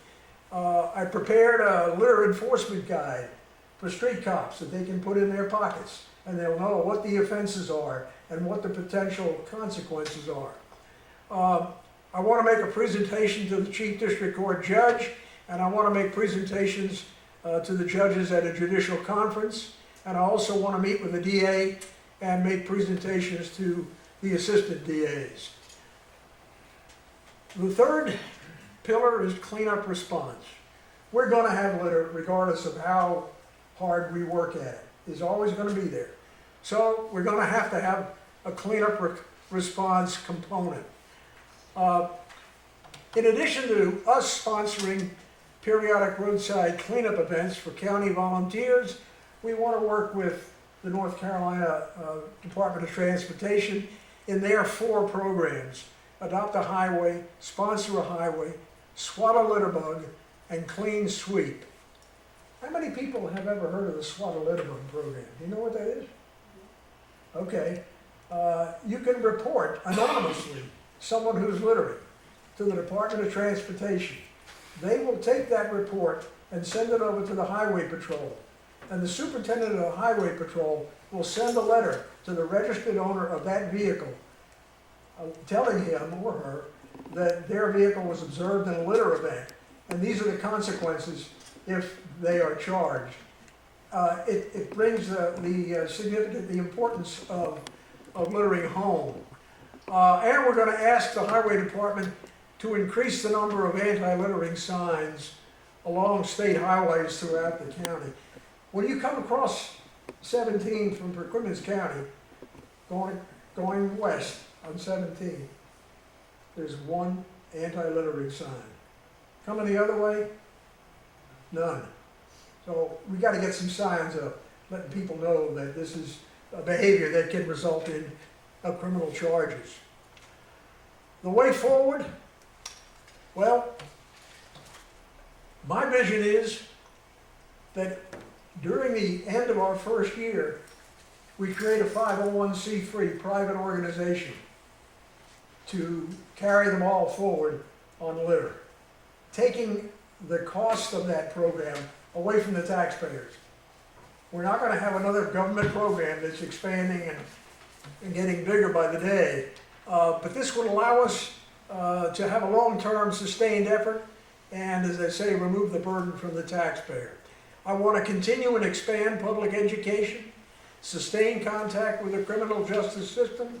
I prepared a litter enforcement guide for street cops that they can put in their pockets, and they'll know what the offenses are and what the potential consequences are. I want to make a presentation to the Chief District Court judge, and I want to make presentations to the judges at a judicial conference, and I also want to meet with the DA and make presentations to the assistant DAs. The third pillar is cleanup response. We're going to have litter regardless of how hard we work at it. It's always going to be there. So we're going to have a cleanup response component. In addition to us sponsoring periodic roadside cleanup events for county volunteers, we want to work with the North Carolina Department of Transportation in their 4 programs: Adopt a Highway, Sponsor a Highway, Swat a Litter Bug, and Clean Sweep. How many people have ever heard of the Swat a Litter Bug program? Do you know what that is? Okay. You can report anonymously someone who's littering to the Department of Transportation. They will take that report and send it over to the Highway Patrol. And the superintendent of the Highway Patrol will send a letter to the registered owner of that vehicle telling him or her that their vehicle was observed in a litter event. And these are the consequences if they are charged. It brings the importance of littering home. And we're going to ask the Highway Department to increase the number of anti-littering signs along state highways throughout the county. When you come across 17 from Perquimans County, going west on 17, there's one anti-littering sign. Coming the other way, none. So we got to get some signs up. letting people know that this is a behavior that can result in criminal charges. The way forward, well, my vision is that during the end of our first year, we create a 501c3 private organization to carry them all forward on litter, taking the cost of that program away from the taxpayers. We're not going to have another government program that's expanding and getting bigger by the day, but this would allow us to have a long-term sustained effort and, as I say, remove the burden from the taxpayer. I want to continue and expand public education, sustain contact with the criminal justice system,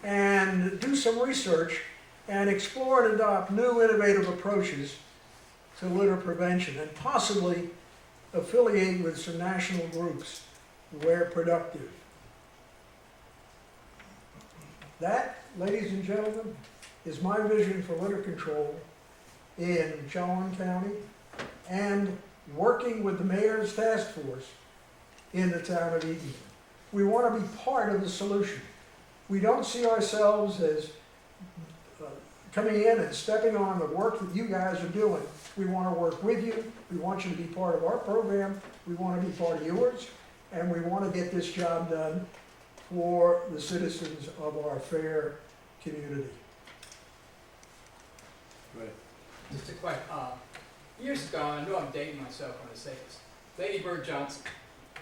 and do some research and explore and adopt new innovative approaches to litter prevention, and possibly affiliate with some national groups where productive. That, ladies and gentlemen, is my vision for litter control in Chowan County and working with the mayor's task force in the town of Edenton. We want to be part of the solution. We don't see ourselves as coming in and stepping on the work that you guys are doing. We want to work with you. We want you to be part of our program. We want to be part of yours. And we want to get this job done for the citizens of our fair community. Just a question, years ago, I know I'm dating myself when I say this, Lady Bird Johnson.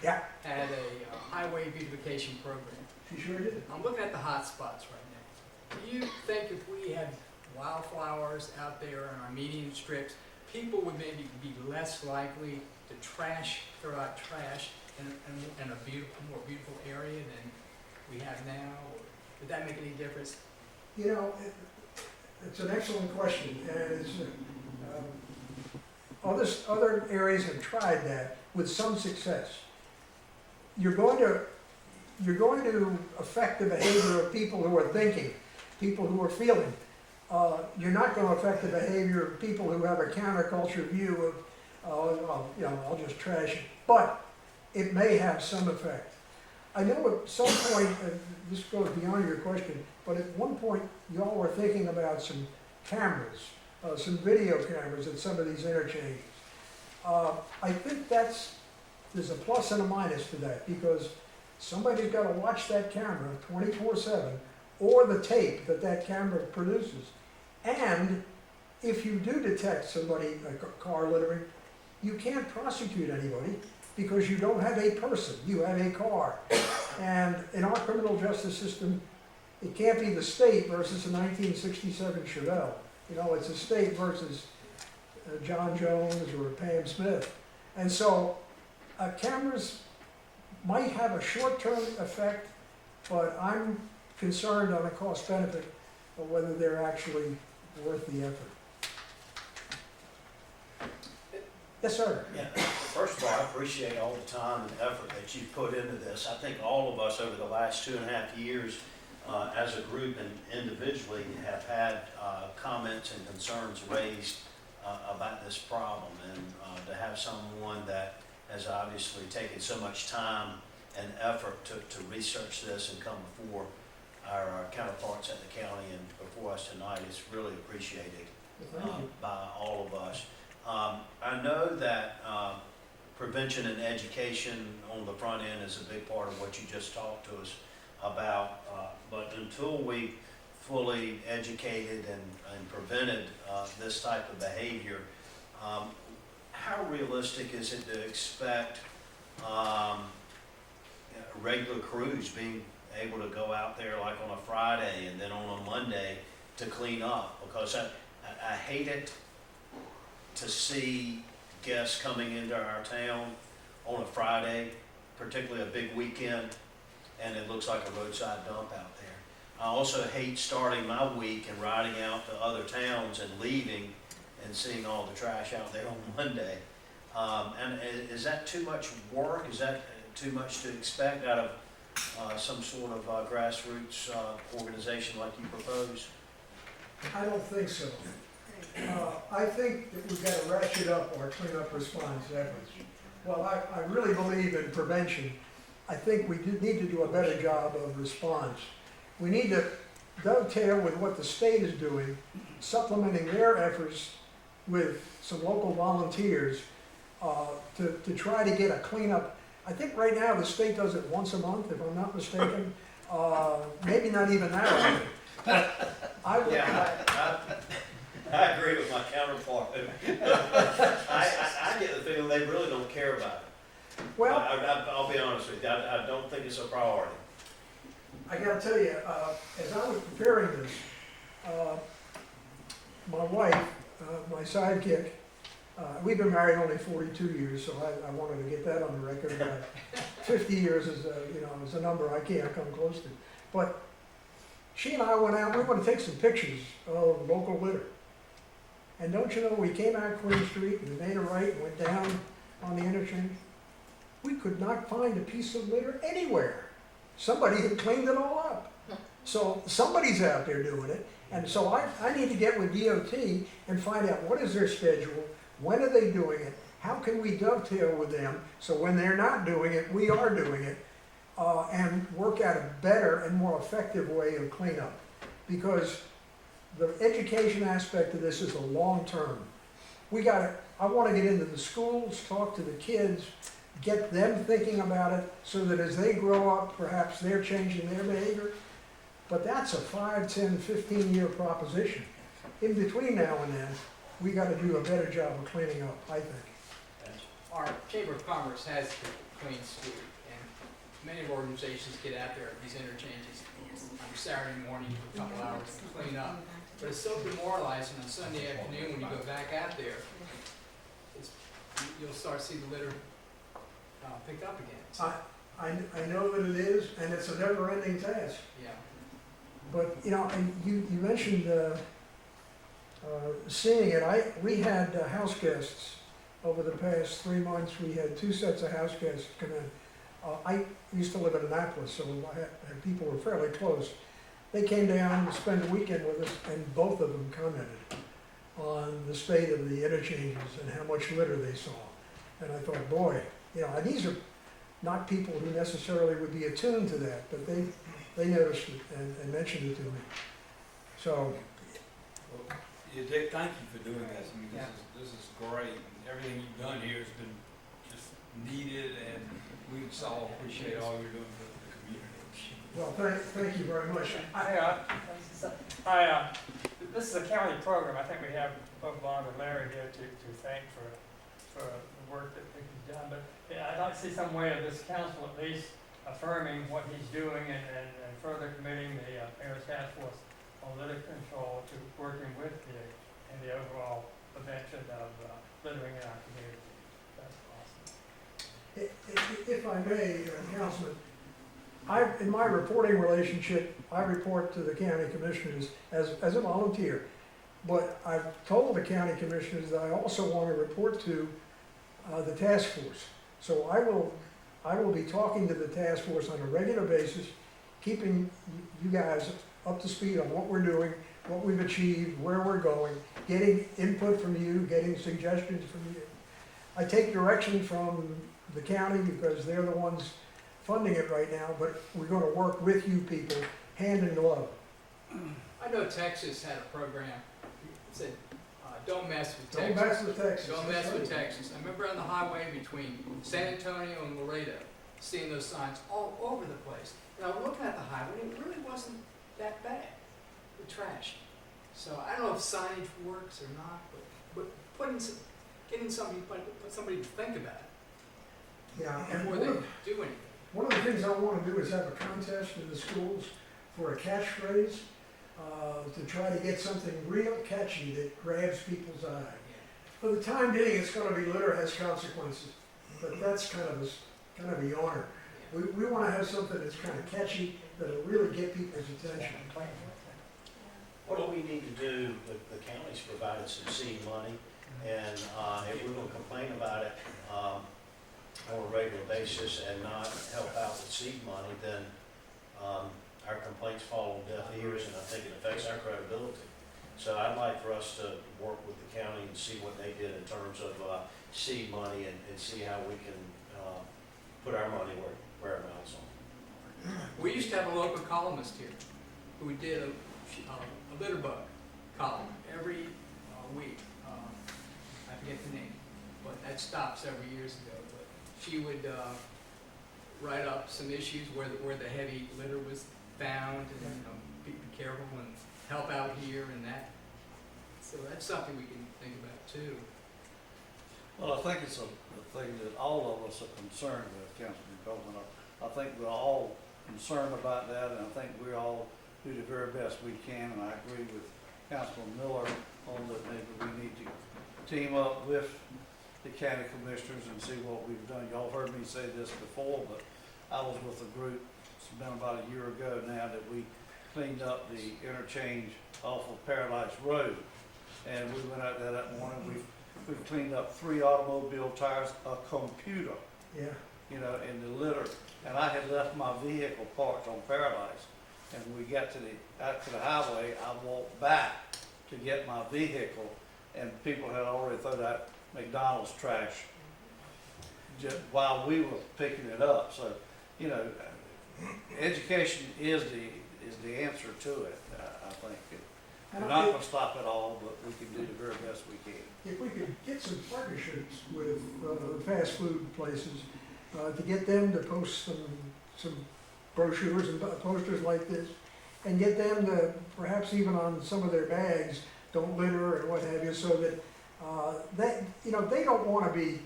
Yeah. Had a highway beautification program. She sure did. I'm looking at the hot spots right now. Do you think if we had wildflowers out there on our median strips, people would maybe be less likely to throw out trash in a more beautiful area than we have now? Or would that make any difference? You know, it's an excellent question, and it's, other areas have tried that with some success. You're going to affect the behavior of people who are thinking, people who are feeling. You're not going to affect the behavior of people who have a counterculture view of, I'll just trash it. But it may have some effect. I know at some point, this goes beyond your question, but at one point y'all were thinking about some cameras, some video cameras at some of these interchanges. I think there's a plus and a minus to that, because somebody's got to watch that camera 24/7, or the tape that camera produces. And if you do detect somebody, a car littering, you can't prosecute anybody because you don't have a person, you have a car. And in our criminal justice system, it can't be the state versus a 1967 Chevelle. It's a state versus John Jones or Pam Smith. And so cameras might have a short-term effect, but I'm concerned on a cost-benefit of whether they're actually worth the effort. Yes, sir. Yeah, first of all, I appreciate all the time and effort that you've put into this. I think all of us over the last 2.5 years, as a group and individually, have had comments and concerns raised about this problem. And to have someone that has obviously taken so much time and effort to research this and come before our counterparts at the county and before us tonight is really appreciated by all of us. I know that prevention and education on the front end is a big part of what you just talked to us about, but until we fully educated and prevented this type of behavior, how realistic is it to expect regular crews being able to go out there like on a Friday and then on a Monday to clean up? Because I hate it to see guests coming into our town on a Friday, particularly a big weekend, and it looks like a roadside dump out there. I also hate starting my week and riding out to other towns and leaving and seeing all the trash out there on Monday. And is that too much work? Is that too much to expect out of some sort of grassroots organization like you propose? I don't think so. I think that we've got to ratchet up our cleanup response efforts. Well, I really believe in prevention. I think we do need to do a better job of response. We need to dovetail with what the state is doing, supplementing their efforts with some local volunteers to try to get a cleanup. I think right now the state does it once a month, if I'm not mistaken. Maybe not even that often. But I would, I agree with my counterpart. I get the feeling they really don't care about it. well, I'll be honest with you, I don't think it's a priority. I gotta tell you, as I was preparing this, my wife, my sidekick, we've been married only 42 years, so I wanted to get that on the record. 50 years is, is a number I can't come close to. But she and I went out, we want to take some pictures of local litter. And don't you know, we came out Queen Street and we made a right and went down on the interchange. We could not find a piece of litter anywhere. Somebody had cleaned it all up. So somebody's out there doing it. And so I need to get with DOT and find out what is their schedule, when are they doing it, how can we dovetail with them so when they're not doing it, we are doing it, and work out a better and more effective way of cleanup. Because the education aspect of this is a long term. I want to get into the schools, talk to the kids, get them thinking about it so that as they grow up, perhaps they're changing their behavior. But that's a 5, 10, 15-year proposition. In between now and then, we got to do a better job of cleaning up, I think. Our Chamber of Commerce has the clean street, and many organizations get out there at these interchanges on Saturday morning for a couple hours to clean up. But it's so demoralizing on Sunday afternoon when you go back out there, you'll start to see the litter picked up again. So, I know that it is, and it's a never-ending task. yeah. But, and you mentioned seeing it. We had house guests over the past 3 months. We had 2 sets of house guests come in. I used to live in Annapolis, so and people were fairly close. They came down to spend the weekend with us, and both of them commented on the state of the interchanges and how much litter they saw. And I thought, boy, and these are not people who necessarily would be attuned to that, but they noticed it and mentioned it to me. So, Dick, thank you for doing this. I mean, this is great. Everything you've done here has been just needed, and we just all appreciate all you're doing for the community. well, thank you very much. This is a county program. I think we have both Lon and Larry here to thank for the work that he's done. But I'd like to see some way of this council at least affirming what he's doing and further committing the mayor's task force on litter control to working with in the overall prevention of littering in our community. That's awesome. If I may, Councilman, in my reporting relationship, I report to the county commissioners as a volunteer. But I've told the county commissioners that I also want to report to the task force. So I will be talking to the task force on a regular basis, keeping you guys up to speed on what we're doing, what we've achieved, where we're going, getting input from you, getting suggestions from you. I take direction from the county because they're the ones funding it right now, but we're going to work with you people hand in glove. I know Texas had a program that said, don't mess with Don't Texas. mess with Texas. Don't mess with Texas. I remember on the highway between San Antonio and Laredo, seeing those signs all over the place. And I was looking at the highway, and it really wasn't that bad, the trash. So I don't know if signage works or not, but getting somebody to think about it Yeah, and before they do anything. one of the things I want to do is have a contest in the schools for a catchphrase to try to get something real catchy that grabs people's eye. For the time being, it's going to be litter has consequences, but that's kind of a yarn. We want to have something that's kind of catchy that'll really get people's attention. What do we need to do? The county's provided some seed money, and if we're gonna complain about it on a regular basis and not help out with seed money, then our complaints fall on deaf ears, and I think it affects our credibility. So I'd like for us to work with the county and see what they did in terms of seed money and see how we can put our money where our mouths are. We used to have a local columnist here who did a litter bug column every week. I forget the name, but that stopped several years ago. But she would write up some issues where the heavy litter was found, and be careful and help out here and that. So that's something we can think about too. Well, I think it's a thing that all of us are concerned with, Councilman Coleman. I think we're all concerned about that, and I think we all do the very best we can, and I agree with Councilman Miller on that maybe we need to team up with the county commissioners and see what we've done. Y'all heard me say this before, but I was with a group, it's been about a year ago now, that we cleaned up the interchange off of Paradise Road. And we went out there that morning, we've cleaned up 3 automobile tires, a computer, Yeah. you know, in the litter. And I had left my vehicle parked on Paradise. And when we got out to the highway, I walked back to get my vehicle, and people had already thrown out McDonald's trash just while we were picking it up. So, you know, education is the answer to it, I think. We're not gonna stop it all, but we can do the very best we can. If we could get some partnerships with fast food places, to get them to post some brochures and posters like this, and get them to, perhaps even on some of their bags, don't litter and what have you, so that, they don't wanna be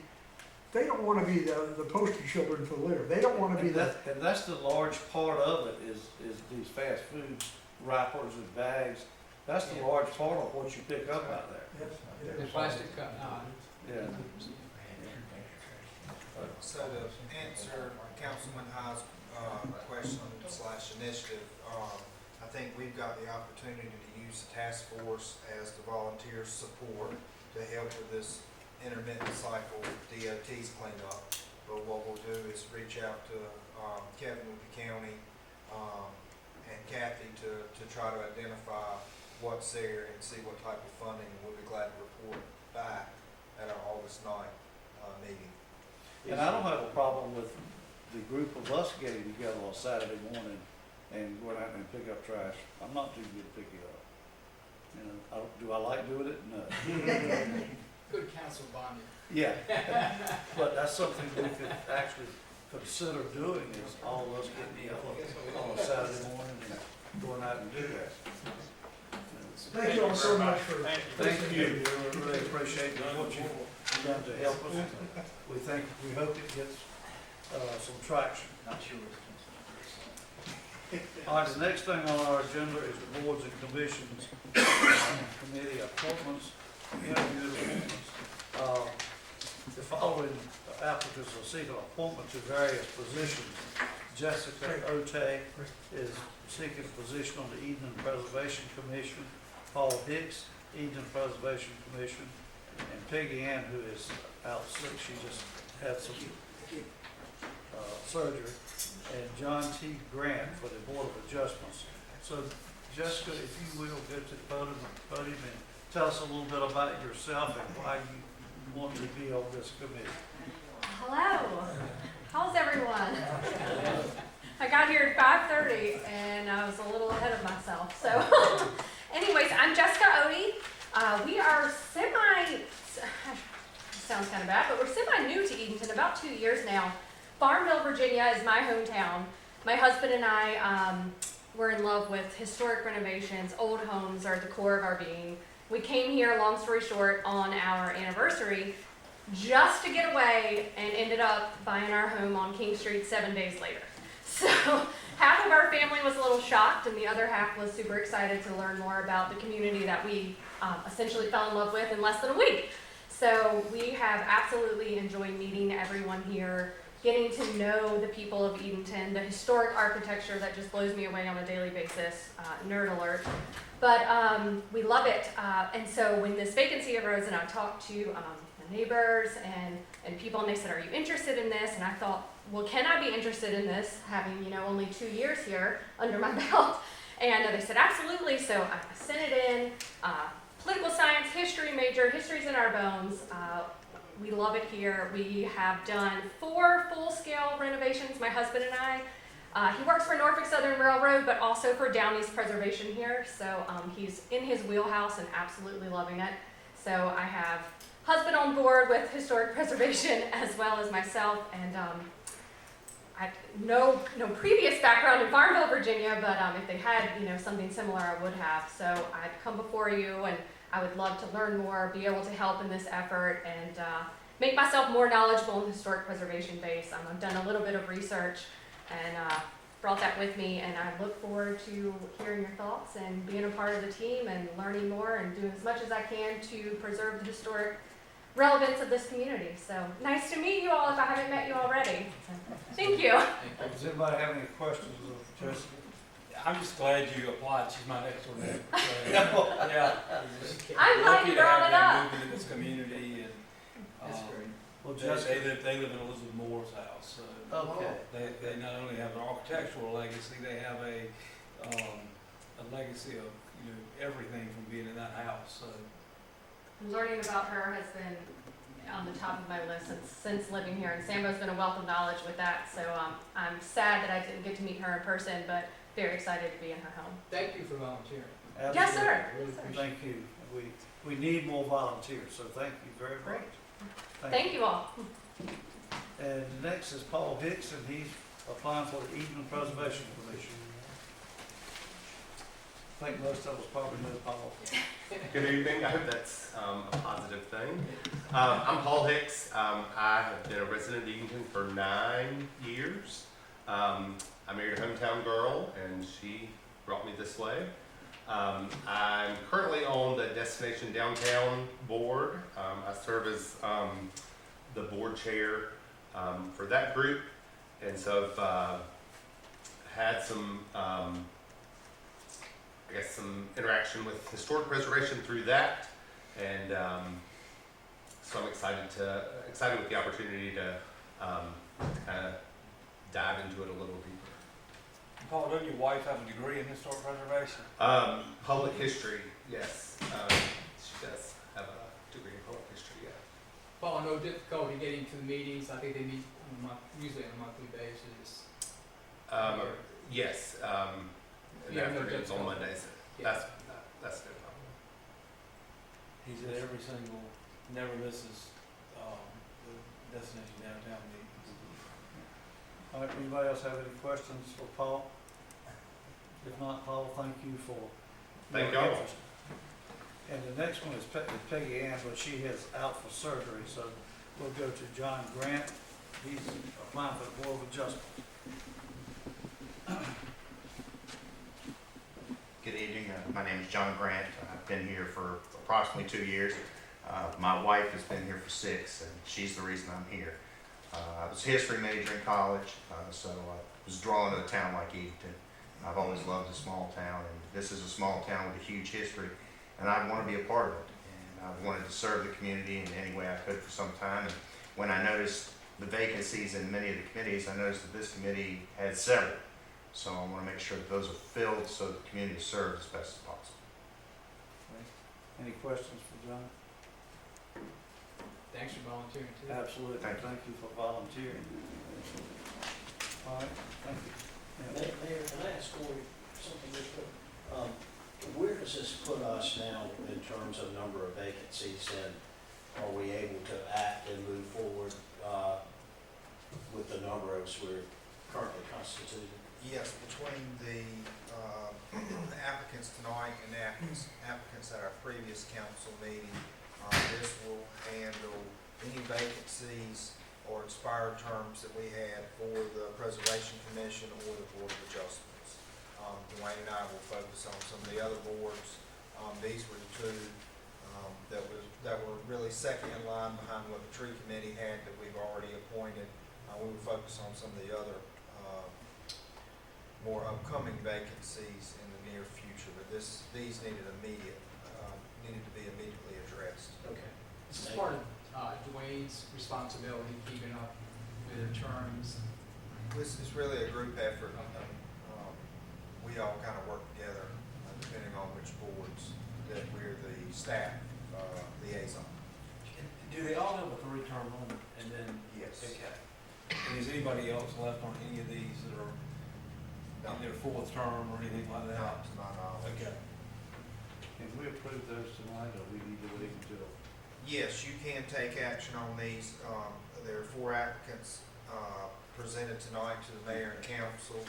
the poster children for litter. They don't wanna be the. And that's the large part of it, is these fast food wrappers and bags. That's the large part of what you pick up out there. Yes, The plastic cup. Yeah. So to answer Councilman High's question / initiative, I think we've got the opportunity to use the task force as the volunteer support to help with this intermittent cycle DOT's cleanup. But what we'll do is reach out to Kevin with the county and Kathy to try to identify what's there and see what type of funding, and we'll be glad to report back at our August 9th meeting. And I don't have a problem with the group of us getting together on Saturday morning and going out and pick up trash. I'm not too good at picking it up. You know, do I like doing it? No. Good council bonding. Yeah. But that's something we could actually consider doing, is all of us getting together on a Saturday morning and going out and do that. Thank you all so much for. Thank you. We really appreciate what you've done to help us. We hope it gets some traction. Not sure. All right, the next thing on our agenda is the boards and commissions, committee appointments, interview appointments. The following applicants are seeking appointment to various positions. Jessica Ote is seeking a position on the Edenton Preservation Commission. Paul Hicks, Edenton Preservation Commission, and Peggy Ann, who is out sick, she just had some surgery, and John T. Grant for the Board of Adjustments. So Jessica, if you will, go to the podium and tell us a little bit about yourself and why you want to be on this committee. Hello, how's everyone? I got here at 5:30 and I was a little ahead of myself. So anyways, I'm Jessica Odie. We are sounds kind of bad, but we're semi-new to Edenton, about 2 years now. Farmville, Virginia is my hometown. My husband and I were in love with historic renovations. Old homes are at the core of our being. We came here, long story short, on our anniversary just to get away and ended up buying our home on King Street 7 days later. So half of our family was a little shocked and the other half was super excited to learn more about the community that we essentially fell in love with in less than a week. So we have absolutely enjoyed meeting everyone here, getting to know the people of Edenton, the historic architecture that just blows me away on a daily basis, nerd alert. But we love it. And so when this vacancy arose and I talked to the neighbors and people, and they said, are you interested in this? And I thought, well, can I be interested in this, having, only 2 years here under my belt? And they said, absolutely. So I sent it in, history major. History's in our bones. We love it here. We have done 4 full-scale renovations, my husband and I. He works for Norfolk Southern Railroad, but also for Down East Preservation here. So he's in his wheelhouse and absolutely loving it. So I have husband on board with historic preservation as well as myself. And I no previous background in Farmville, Virginia, but if they had something similar, I would have. So I've come before you, and I would love to learn more, be able to help in this effort, and make myself more knowledgeable in the historic preservation base. I've done a little bit of research and brought that with me, and I look forward to hearing your thoughts and being a part of the team and learning more and doing as much as I can to preserve the historic relevance of this community. So nice to meet you all if I haven't met you already. Thank you. Does anybody have any questions of Jessica? I'm just glad you applied. She's my next door neighbor. So, yeah. I'm glad Lucky you to brought have it them up. moving in this community, and That's great. Well, they Jessica, they live in Elizabeth Moore's house. So okay. they not only have an architectural legacy, they have a legacy of everything from being in that house. So Learning about her has been on the top of my list since living here, and Sambo's been a wealth of knowledge with that. So I'm sad that I didn't get to meet her in person, but very excited to be in her home. Thank you for volunteering. Yes, sir. Really appreciate Thank you. We need more volunteers, so thank you very much. Thank you all. And next is Paul Hicks, and he's applying for the Edenton Preservation Commission. I think most of us probably know Paul. Good evening. I hope that's a positive thing. I'm Paul Hicks. I have been a resident of Edenton for 9 years. I married a hometown girl, and she brought me this way. I'm currently on the Destination Downtown Board. I serve as the board chair for that group, and so I've had some some interaction with historic preservation through that, and so I'm excited with the opportunity to kind of dive into it a little deeper. Paul, doesn't your wife have a degree in historic preservation? Public history, yes. She does have a degree in public history, yeah. Paul, no difficulty getting to the meetings. I think they meet usually on a monthly basis. Yes. In the Yeah, no afternoons on difficulty. Mondays. Yeah. That's no problem. He's at every single, never misses the Destination Downtown meetings. All right, anybody else have any questions for Paul? If not, Paul, thank you for Thank your y'all. interest. And the next one is Peggy Ann, but she is out for surgery, so we'll go to John Grant. He's applying for the Board of Adjustment. Good evening. My name is John Grant. I've been here for approximately 2 years. My wife has been here for 6, and she's the reason I'm here. I was a history major in college, so I was drawn to a town like Edenton. I've always loved a small town, and this is a small town with a huge history, and I want to be a part of it. And I've wanted to serve the community in any way I could for some time. And when I noticed the vacancies in many of the committees, I noticed that this committee had several. So I want to make sure that those are filled so the community is served as best as possible. Any questions for John? Thanks for volunteering too. Absolutely. Thank you. Thank you for volunteering. All right, thank you. Yeah. Mayor, can I ask Corey something real quick? Where does this put us now in terms of number of vacancies, and are we able to act and move forward with the number as we're currently constituted? Yes, between the applicants tonight and the applicants at our previous council meeting, this will handle any vacancies or expired terms that we had for the Preservation Commission or the Board of Adjustments. Dwayne and I will focus on some of the other boards. These were the two that were really second in line behind what the Tree Committee had that we've already appointed. We will focus on some of the other more upcoming vacancies in the near future, but these needed to be immediately addressed. Okay. This is part of Dwayne's responsibility, keeping up with the terms. This is really a group effort. We all kind of work together, depending on which boards that we're the staff, the Do they all have a 3-term limit? And then, Yes. okay. And is anybody else left on any of these that are in their 4th term or anything like that? Not to my knowledge. Okay. Can we approve those tonight, or we need to wait until? Yes, you can take action on these. There are 4 applicants presented tonight to the mayor and council.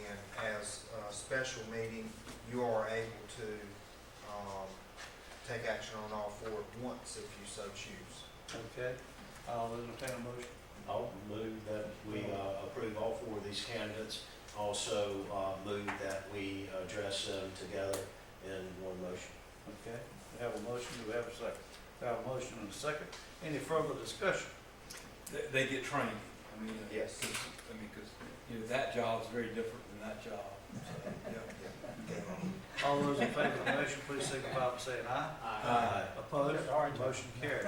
And as a special meeting, you are able to take action on all 4 at once if you so choose. Okay, I'll entertain a motion. I'll move that we approve all 4 of these candidates. Also move that we address them together in one motion. Okay, we have a motion, do we have a second? We have a motion and a second. Any further discussion? They get trained. I mean, Yes. because, you know, that job is very different than that job. So, yeah. All those in favor of the motion, please signify by saying aye. Aye. Opposed? Motion carried.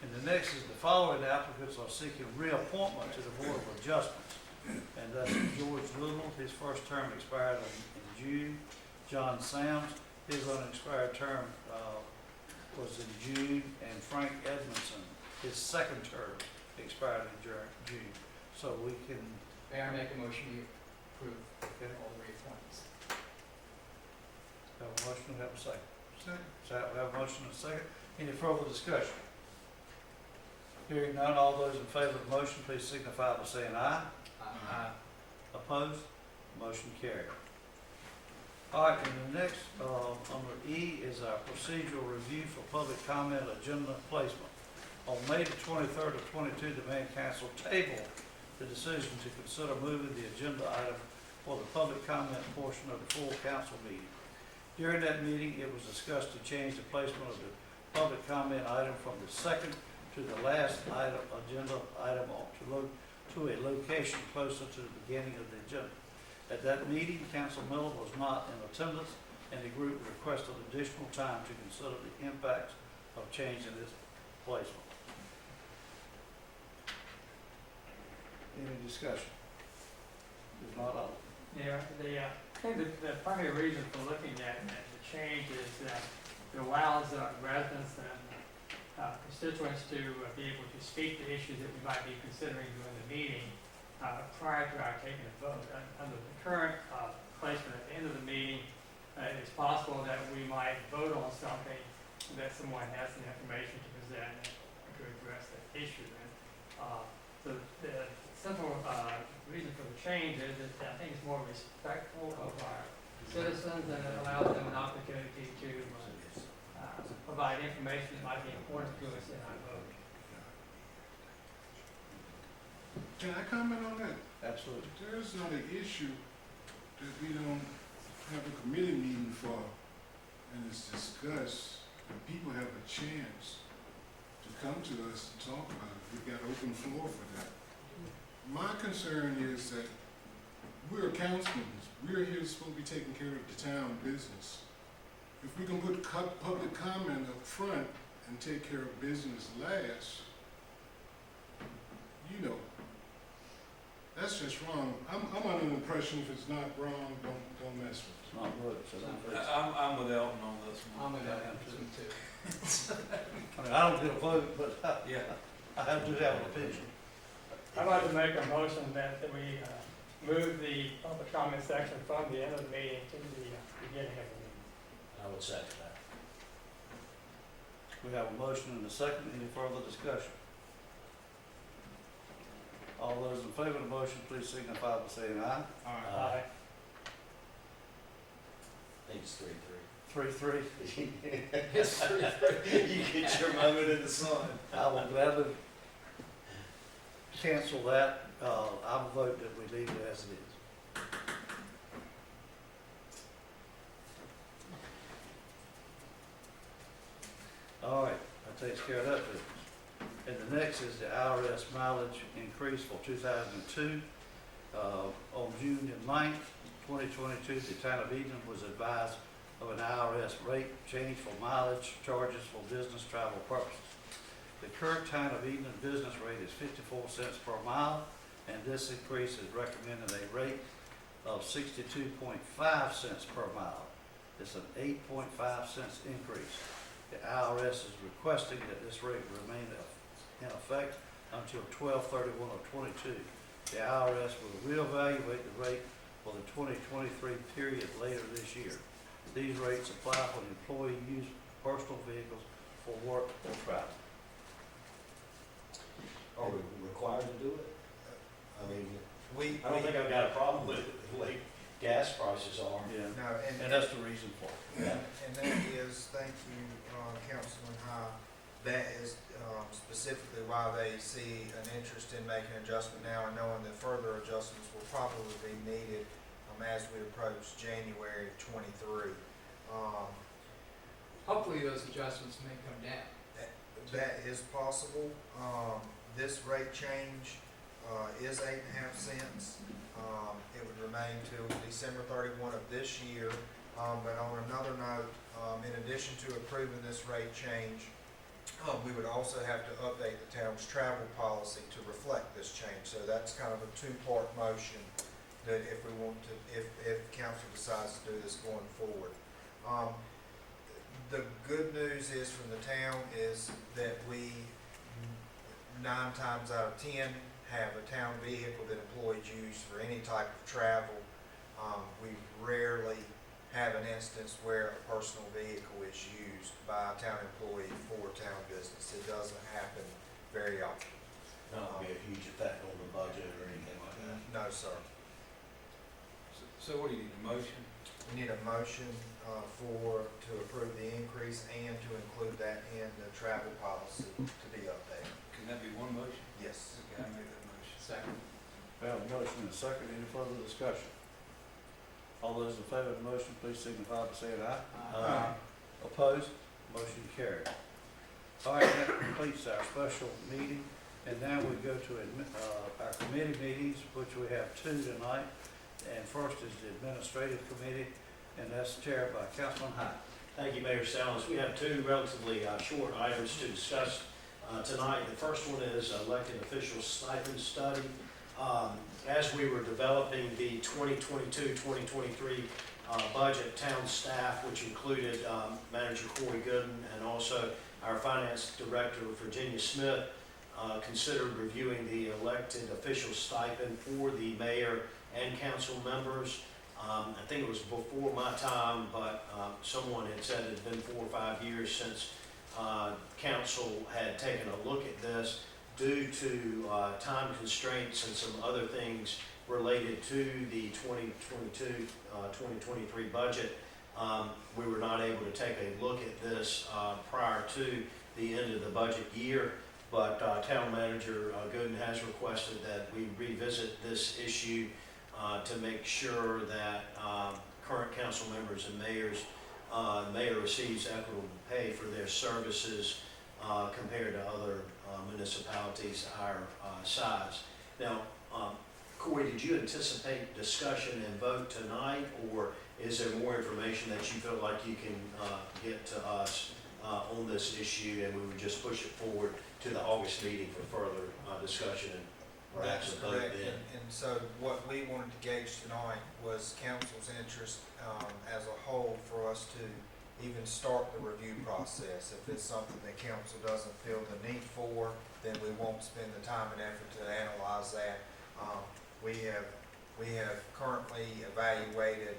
And the next is the following applicants are seeking reappointment to the Board of Adjustments. And that's George Little, his first term expired in June. John Sams, his unexpired term was in June. And Frank Edmondson, his second term expired in June. So we can, May I make a motion to approve all the reappointments? have a motion, we have a second. So we have a motion and a second. Any further discussion? Hearing none, all those in favor of the motion, please signify by saying aye. Aye. Opposed? Motion carried. All right, and the next, under E, is our procedural review for public comment agenda placement. On May the 23rd of 22, the mayor and council tabled the decision to consider moving the agenda item for the public comment portion of the full council meeting. During that meeting, it was discussed to change the placement of the public comment item from the second to the last item, agenda item to a location closer to the beginning of the agenda. At that meeting, Council Miller was not in attendance, and the group requested additional time to consider the impacts of changing this placement. Any discussion? If not, I'll. Yeah, I think the primary reason for looking at the change is that it allows residents and constituents to be able to speak to issues that we might be considering during the meeting prior to our taking a vote. Under the current placement at the end of the meeting, it's possible that we might vote on something that someone has some information to present to address that issue. And so the simple reason for the change is that I think it's more respectful of our citizens, and it allows them an opportunity to provide information that might be important to us in our vote. Can I comment on that? Absolutely. There's not an issue that we don't have a committee meeting for, and it's discussed, and people have a chance to come to us and talk about it. We've got open floor for that. My concern is that we're councilmen. We're here supposed to be taking care of the town business. If we can put public comment up front and take care of business last, you know, that's just wrong. I'm under the impression if it's not wrong, don't mess with it. It's not good, so don't fix it. I'm with Elton on this one. I'm with that one too. I mean, I don't get a vote, but Yeah. I have to have an opinion. I'd like to make a motion that we move the public comment section from the end of the meeting to the beginning of the meeting. I would second that. We have a motion and a second. Any further discussion? All those in favor of the motion, please signify by saying aye. Aye. I think it's 3-3. 3-3. Yes, 3-3. You get your moment in the sun. I will gladly cancel that. I will vote that we leave it as it is. All right, that takes care of that business. And the next is the IRS mileage increase for 2002. On June the 9th, 2022, the town of Eden was advised of an IRS rate change for mileage charges for business travel purposes. The current town of Eden business rate is 54 cents per mile, and this increase is recommending a rate of 62.5 cents per mile. It's an 8.5 cents increase. The IRS is requesting that this rate remain in effect until 12/31/22. The IRS will reevaluate the rate for the 2023 period later this year. These rates apply when the employee uses personal vehicles for work or travel. Are we required to do it? I mean, We, I don't think I've got a problem with it, the way gas prices are. Yeah. no, And that's the reason for it. Yeah. And that is, thank you, Councilman High, that is specifically why they see an interest in making an adjustment now and knowing that further adjustments will probably be needed as we approach January 23. Hopefully those adjustments may come down. That is possible. This rate change is 8.5 cents. It would remain till December 31 of this year. But on another note, in addition to approving this rate change, we would also have to update the town's travel policy to reflect this change. So that's kind of a two-part motion that if we want to, if council decides to do this going forward. The good news is from the town is that we 9 times out of 10 have a town vehicle that employees use for any type of travel. We rarely have an instance where a personal vehicle is used by a town employee for town business. It doesn't happen very often. Not gonna be a huge effect on the budget or anything like that. No, sir. So what do you need, a motion? We need a motion to approve the increase and to include that in the travel policy to be updated. Can that be one motion? Yes. Okay, I make that motion. Second. We have a motion and a second. Any further discussion? All those in favor of the motion, please signify by saying aye. Aye. Opposed? Motion carried. All right, that completes our special meeting. And now we go to our committee meetings, which we have 2 tonight. And first is the administrative committee, and that's chaired by Councilman Hyde. Thank you, Mayor Salins. We have 2 relatively short items to discuss tonight. The first one is elected official stipend study. As we were developing the 2022-2023 budget, town staff, which included Manager Corey Gooden and also our Finance Director, Virginia Smith, considered reviewing the elected official stipend for the mayor and council members. I think it was before my time, but someone had said it had been 4 or 5 years since council had taken a look at this. Due to time constraints and some other things related to the 2022-2023 budget, we were not able to take a look at this prior to the end of the budget year. But Town Manager Gooden has requested that we revisit this issue to make sure that current council members and mayors, mayor receives equitable pay for their services compared to other municipalities our size. Now, Corey, did you anticipate discussion and vote tonight, or is there more information that you feel like you can get to us on this issue, and we would just push it forward to the August meeting for further discussion and perhaps That's a vote correct. then? And so what we wanted to gauge tonight was council's interest as a whole for us to even start the review process. If it's something that council doesn't feel the need for, then we won't spend the time and effort to analyze that. We have currently evaluated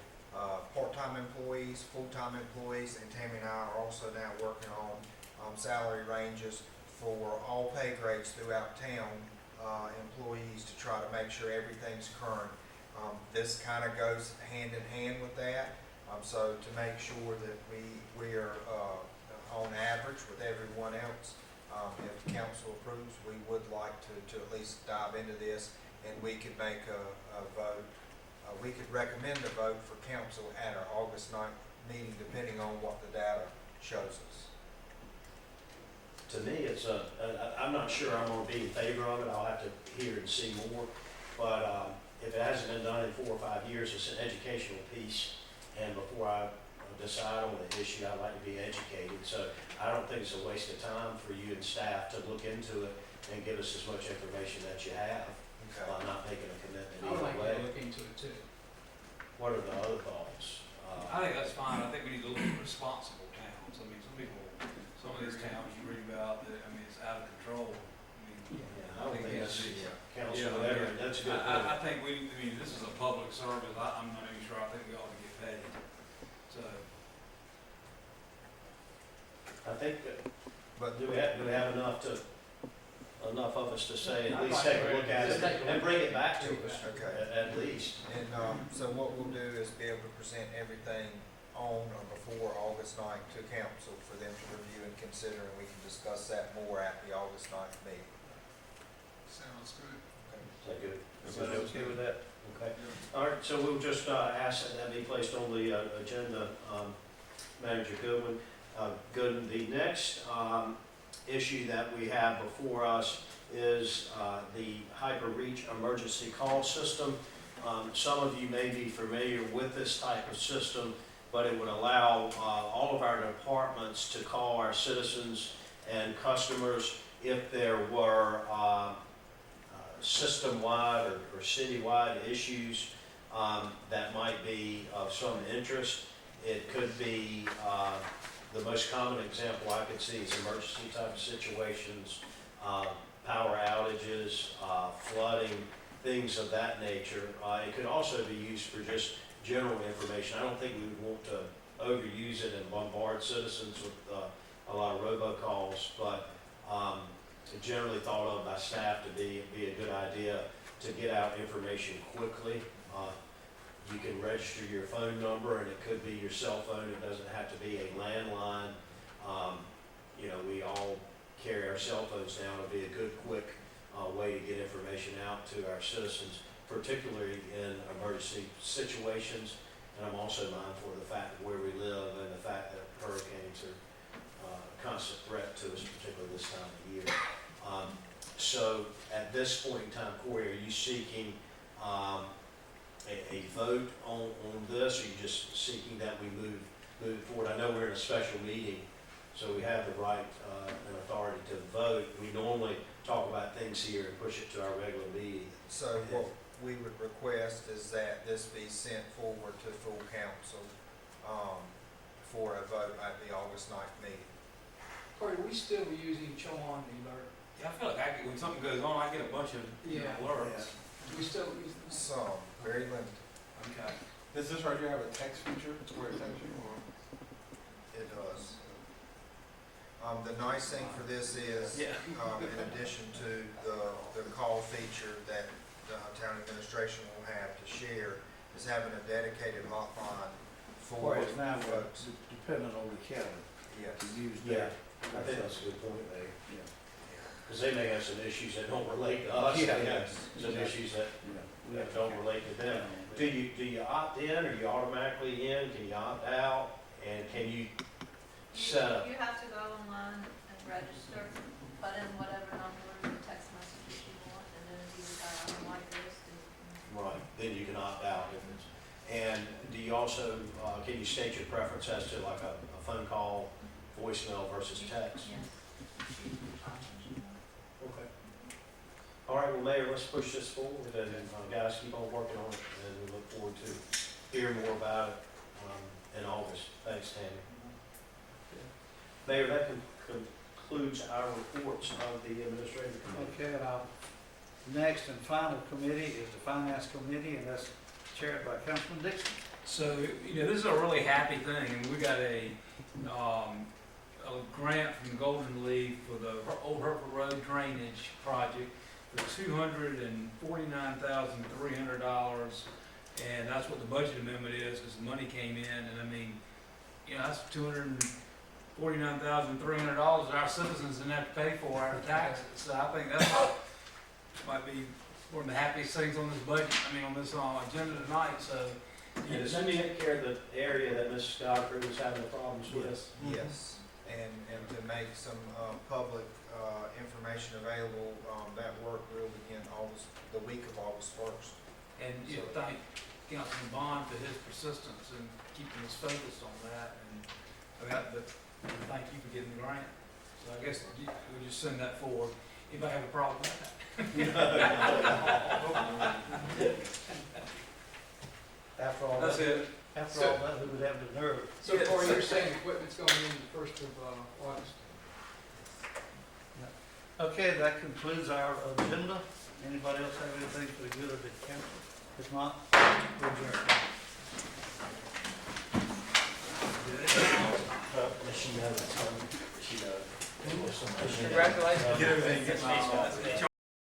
part-time employees, full-time employees, and Tammy and I are also now working on salary ranges for all pay grades throughout town, employees, to try to make sure everything's current. This kind of goes hand in hand with that. So to make sure that we are on average with everyone else, if council approves, we would like to at least dive into this, and we could make a vote. We could recommend a vote for council at our August 9th meeting, depending on what the data shows us. To me, it's I'm not sure I'm gonna be in favor of it. I'll have to hear and see more. But if it hasn't been done in 4 or 5 years, it's an educational piece. And before I decide on the issue, I'd like to be educated. So I don't think it's a waste of time for you and staff to look into it and give us as much information that you have, Okay. while not making a commitment I would either like way. to look into it too. What are the other thoughts? I think that's fine. I think we need to look at responsible towns. I mean, some people these towns you read about that, I mean, it's out of control. I mean, Yeah, I don't think that's Yeah. council, Yeah, whatever, yeah. that's a good point. I think I mean, this is a public service, I'm not even sure, I think we ought to get paid. So, I think, But do we have enough of us to say, at I'd least like take a look at Just it take a and look. bring it back to us, Okay. at least. And, so what we'll do is be able to present everything on or before August 9th to council for them to review and consider, and we can discuss that more at the August 9th meeting. Sounds good. Is that good? Everybody Sounds okay good. with that? Okay. Yeah. All right, so we'll just ask that be placed on the agenda, Manager Goodwin. Good. The next issue that we have before us is the Hyper Reach emergency call system. Some of you may be familiar with this type of system, but it would allow all of our departments to call our citizens and customers if there were system-wide or city-wide issues that might be of some interest. It could be, the most common example I could see is emergency type of situations, power outages, flooding, things of that nature. It could also be used for just general information. I don't think we would want to overuse it and bombard citizens with a lot of robocalls, but generally thought of by staff to be a good idea to get out information quickly. You can register your phone number, and it could be your cell phone. It doesn't have to be a landline. You know, we all carry our cell phones now. It'll be a good, quick way to get information out to our citizens, particularly in emergency situations. And I'm also mindful of the fact of where we live and the fact that hurricanes are a constant threat to us, particularly this time of year. So at this point in time, Corey, are you seeking a vote on this, or are you just seeking that we move forward? I know we're in a special meeting, so we have the right and authority to vote. We normally talk about things here and push it to our regular meeting. So what we would request is that this be sent forward to full council for a vote at the August 9th meeting. Corey, we still be using Chowan alert. yeah, I feel like when something goes on, I get a bunch of Yeah. alerts. Do we still use them? Some, very limited. Okay. Does this right here have a text feature where it texts you, or? It does. The nice thing for this is, Yeah. in addition to the call feature that the town administration will have to share, is having a dedicated hotline for Whereas now, folks. depending on the county, Yes. to use Yeah, that. I think that's a good point there. Yeah. Because they may have some issues that don't relate to us. Yeah, They have yes. some issues that Yeah. don't relate to them. Do you opt in, or you automatically in? Can you opt out? And can you set up? You have to go online and register, put in whatever number and text messages you want, and then if you decide I don't like this, then Right, then you can opt out if it's, and do you also, can you state your preference as to like a phone call, voicemail versus text? yes. Okay. All right, well, Mayor, let's push this forward, and guys, keep on working on it, and we look forward to hearing more about it in August. Thanks, Tammy. Mayor, that concludes our reports of the administrative committee. Okay, and our next and final committee is the Finance Committee, and that's chaired by Councilman Dixon. So, this is a really happy thing, and we got a grant from the Golden League for the Old Hereford Road drainage project for $249,300, and that's what the budget amendment is the money came in, and I mean, that's $249,300 our citizens didn't have to pay for out of taxes, so I think that's might be one of the happiest things on this budget, on this agenda tonight, so. And does that take care of the area that Mrs. Godfrey was having problems with? Yes, and to make some public information available, that work will begin the week of August 1st. And, thank Councilman Bond for his persistence and keeping us focused on that, and thank you for getting the grant. So I guess we'll just send that forward. Anybody have a problem with that? After all That's that, it. after all that, who would have the nerve? So Corey, you're saying equipment's going in the 1st of August? Okay, that concludes our agenda. Anybody else have anything for the good of the council? If not, we're adjourned. She knows. Congratulations. Get everything, get